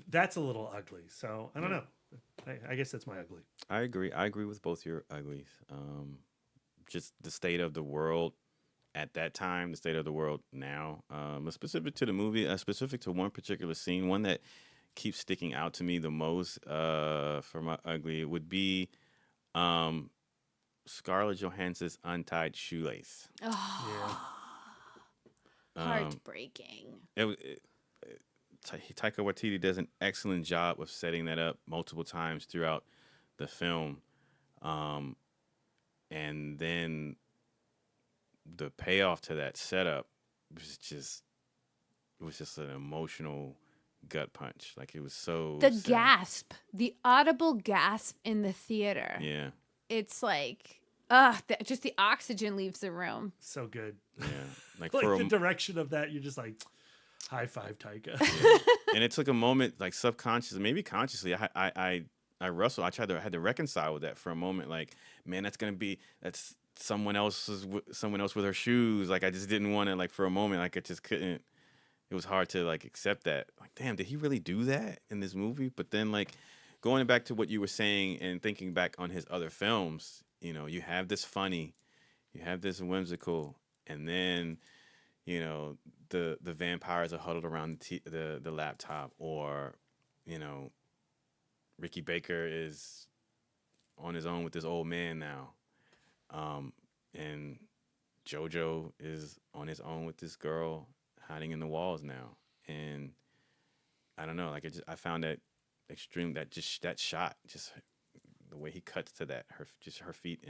That's a little ugly. So I don't know. I guess that's my ugly. I agree with both your uglies. Just the state of the world at that time, the state of the world now. Specific to the movie, specific to one particular scene, one that keeps sticking out to me the most for my ugly would be Scarlett Johansson's untied shoelace. Oh, Yeah. Heartbreaking. Taika Watiti does an excellent job of setting that up multiple times throughout the film. And then the payoff to that setup was just an emotional gut punch. Like, it was so the sad. Gasp, the audible gasp in the theater. Yeah. It's like, just the oxygen leaves the room. So good. Yeah. Like, Like for the direction of that, you're just like, high five, Taika. Yeah. And it took a moment, like subconsciously, maybe consciously. I wrestled. I had to reconcile with that for a moment. Like, man, that's someone else with her shoes. Like, I just didn't want to, like, for a moment, like, I just couldn't. It was hard to, like, accept that. Like, damn, did he really do that in this movie? But then, like, going back to what you were saying and thinking back on his other films, you have this funny, you have this whimsical, and then, the vampires are huddled around the laptop, or, Ricky Baker is on his own with this old man now, and JoJo is on his own with this girl hiding in the walls now. And I don't know, like, I found that extreme, that shot, just the way he cuts to that, her feet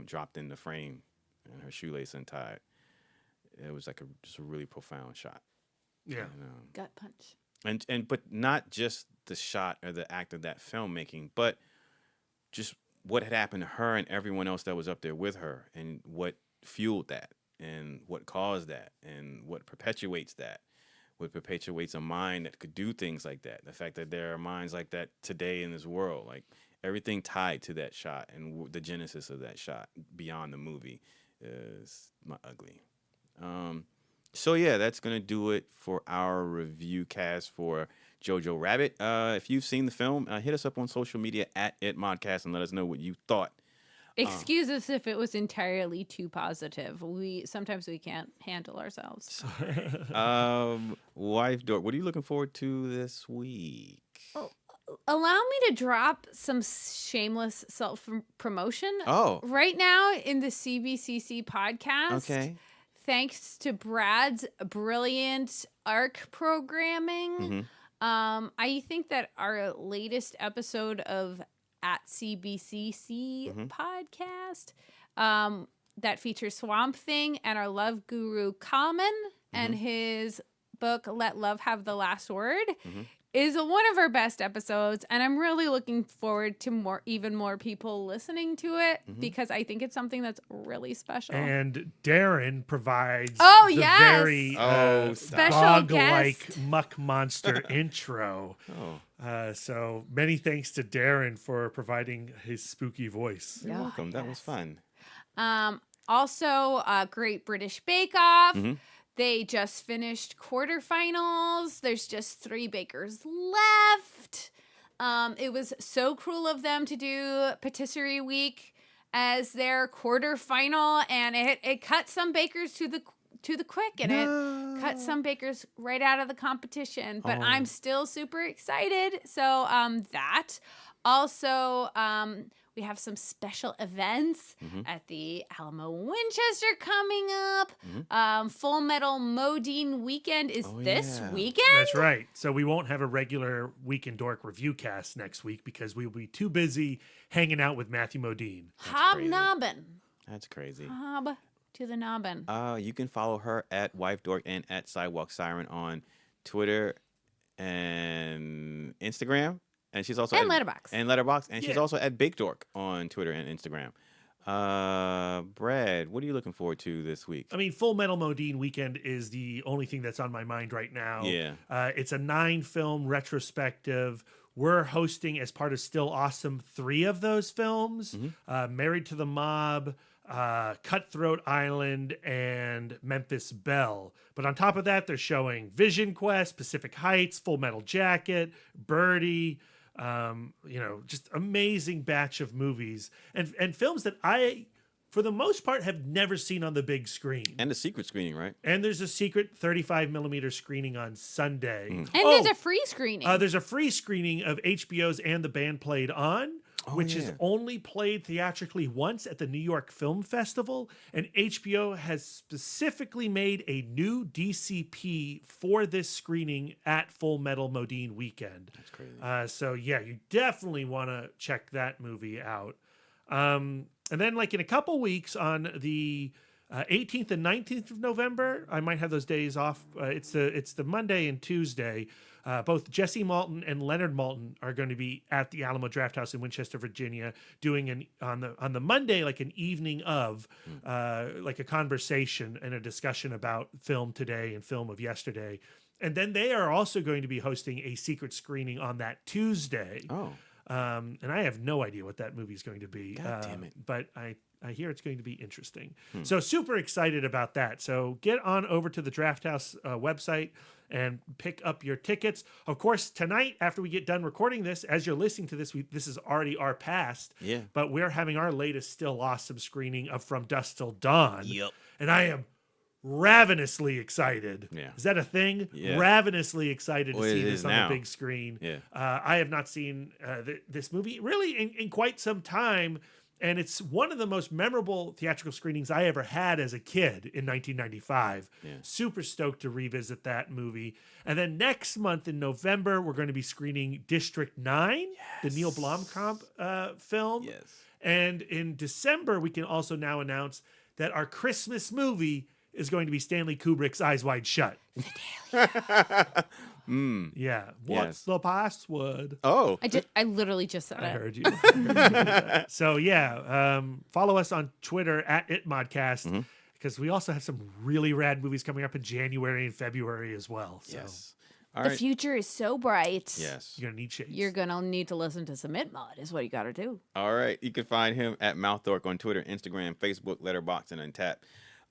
dropped in the frame and her shoelace untied. It was like just a really profound shot. Yeah. Gut punch. But not just the shot or the act of that filmmaking, but just what had happened to her and everyone else that was up there with her, and what fueled that, and what caused that, and what perpetuates that, what perpetuates a mind that could do things like that. The fact that there are minds like that today in this world, like, everything tied to that shot and the genesis of that shot beyond the movie is my ugly. So yeah, that's gonna do it for our review cast for Jojo Rabbit. If you've seen the film, hit us up on social media at @modcast and let us know what you thought. Excuse us if it was entirely too positive. Sometimes we can't handle ourselves. Wife Dork, what are you looking forward to this week? Allow me to drop some shameless self-promotion. Oh. Right now in the CBCC podcast. Okay. Thanks to Brad's brilliant ARC programming. Mm-hmm. I think that our latest episode of @CBCC podcast that features Swamp Thing and our love guru Common and his book Let Love Have the Last Word is one of our best episodes, and I'm really looking forward to even more people listening to it because I think it's something that's really special. And Darren provides very special dog-like muck monster intro. So many thanks to Darren for providing his spooky voice. You're welcome. That was fun. Also, Great British Bake Off. They just finished quarterfinals. There's just 3 bakers left. It was so cruel of them to do Patisserie Week as their quarterfinal, and it cut some bakers to to the quick, and it cut some bakers right out of the competition. But I'm still super excited. So that. Also, we have some special events at the Alamo Winchester coming up. Full Metal Modine weekend is this weekend. That's right. So we won't have a regular Week in Dork review cast next week because we'll be too busy hanging out with Matthew Modine. Hobnobbin. That's crazy. Hob to the nobbin. You can follow her at Wife Dork and at Sidewalk Siren on Twitter and Instagram. And she's also and at Letterboxd. And she's also at Bake Dork on Twitter and Instagram. Brad, what are you looking forward to this week? I mean, Full Metal Modine weekend is the only thing that's on my mind right now. Yeah. It's a 9-film retrospective. We're hosting, as part of Still Awesome, 3 of those films. Married to the Mob, Cutthroat Island, and Memphis Belle. But on top of that, they're showing Vision Quest, Pacific Heights, Full Metal Jacket, Birdie, just amazing batch of movies and films that I, for the most part, have never seen on the big screen. And the secret screening, right? And there's a secret 35mm screening on Sunday. And there's a free screening. There's a free screening of HBO's And the Band Played On, which is only played theatrically once at the New York Film Festival. And HBO has specifically made a new DCP for this screening at Full Metal Modine weekend. That's crazy. So yeah, you definitely want to check that movie out. And then like in a couple weeks on the 18th and 19th of November, I might have those days off. It's the Monday and Tuesday. Both Jesse Malton and Leonard Malton are going to be at the Alamo Drafthouse in Winchester, Virginia, doing on the Monday like an evening of like a conversation and a discussion about film today and film of yesterday. And then they are also going to be hosting a secret screening on that Tuesday. And I have no idea what that movie is going to be. God damn it. But I hear it's going to be interesting. So super excited about that. So get on over to the Drafthouse website and pick up your tickets. Of course, tonight, after we get done recording this, as you're listening to this, this is already our past. Yeah. But we're having our latest Still Awesome screening of From Dusk Till Dawn. Yep. And I am ravenously excited. Yeah. Is that a thing? Yeah. Ravenously excited to see it this is on now. the big screen. Yeah. I have not seen this movie really in quite some time. And it's one of the most memorable theatrical screenings I ever had as a kid in 1995. Yeah. Super stoked to revisit that movie. And then next month in November, we're going to be screening District 9, the Neil Blomkamp film. Yes. And in December, we can also now announce that our Christmas movie is going to be Stanley Kubrick's Eyes Wide Shut. Yeah. What's the password? Oh. I literally just said I it. heard you. So yeah, follow us on Twitter at ItModcast because we also have some really rad movies coming up in January and February as well. So Yes. All The right. future is so bright. Yes. you're gonna need shades. You're going to need to listen to some ItMod is what you got to do. All right. You can find him at MouthDork on Twitter, Instagram, Facebook, Letterboxd, and Untapped.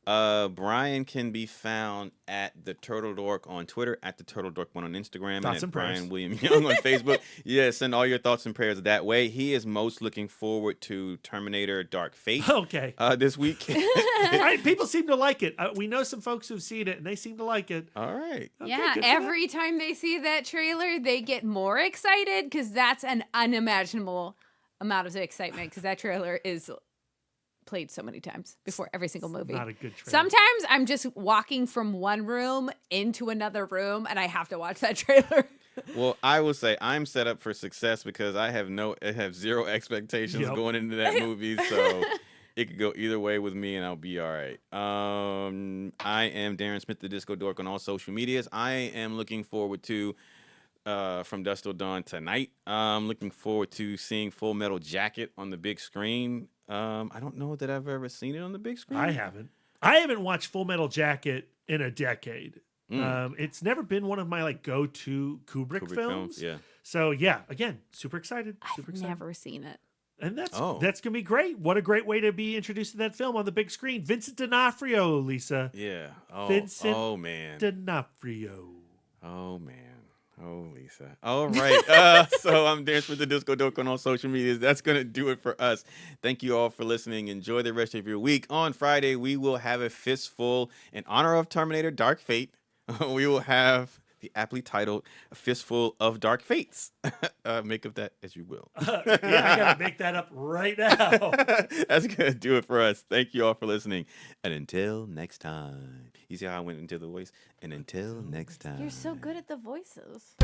Brian can be found at the Turtle Dork on Twitter, at the Turtle Dork 1 on Instagram, Thoughts and and at Brian prayers. William Young on Facebook. Yeah, send all your thoughts and prayers that way. He is most looking forward to Terminator Dark Fate Okay. this week. People seem to like it. We know some folks who've seen it and they seem to like it. All right. Okay, Yeah, good for every time they see that trailer, they get more excited because that's an unimaginable amount of excitement because that trailer is played so many times before every single movie. Not a good trailer. Sometimes I'm just walking from one room into another room and I have to watch that trailer. Well, I will say I'm set up for success because I have zero expectations Yep. going into that movie, so it could go either way with me, and I'll be all right. I am Darren Smith, the Disco Dork, on all social medias. I am looking forward to From Dusk Till Dawn tonight. I'm looking forward to seeing Full Metal Jacket on the big screen. I don't know that I've ever seen it on the big screen. I haven't watched Full Metal Jacket in a decade. It's never been one of my go-to Kubrick films. Yeah. So yeah, again, super excited. Super I've excited. never seen it. And that's gonna be great. What a great way to be introduced to that film on the big screen. Vincent D'Onofrio, Lisa. Yeah. Vincent Oh man. D'Onofrio. Oh man. Oh, Lisa. All right. So I'm Dance with the Disco Dork on all social medias. That's going to do it for us. Thank you all for listening. Enjoy the rest of your week. On Friday, we will have a fistful in honor of Terminator Dark Fate. We will have the aptly titled A Fistful of Dark Fates. Make of that as you will. Yeah, I got to make that up right now. That's going to do it for us. Thank you all for listening. And until next time. You see how I went into the voice? And until next time. You're so good at the voices.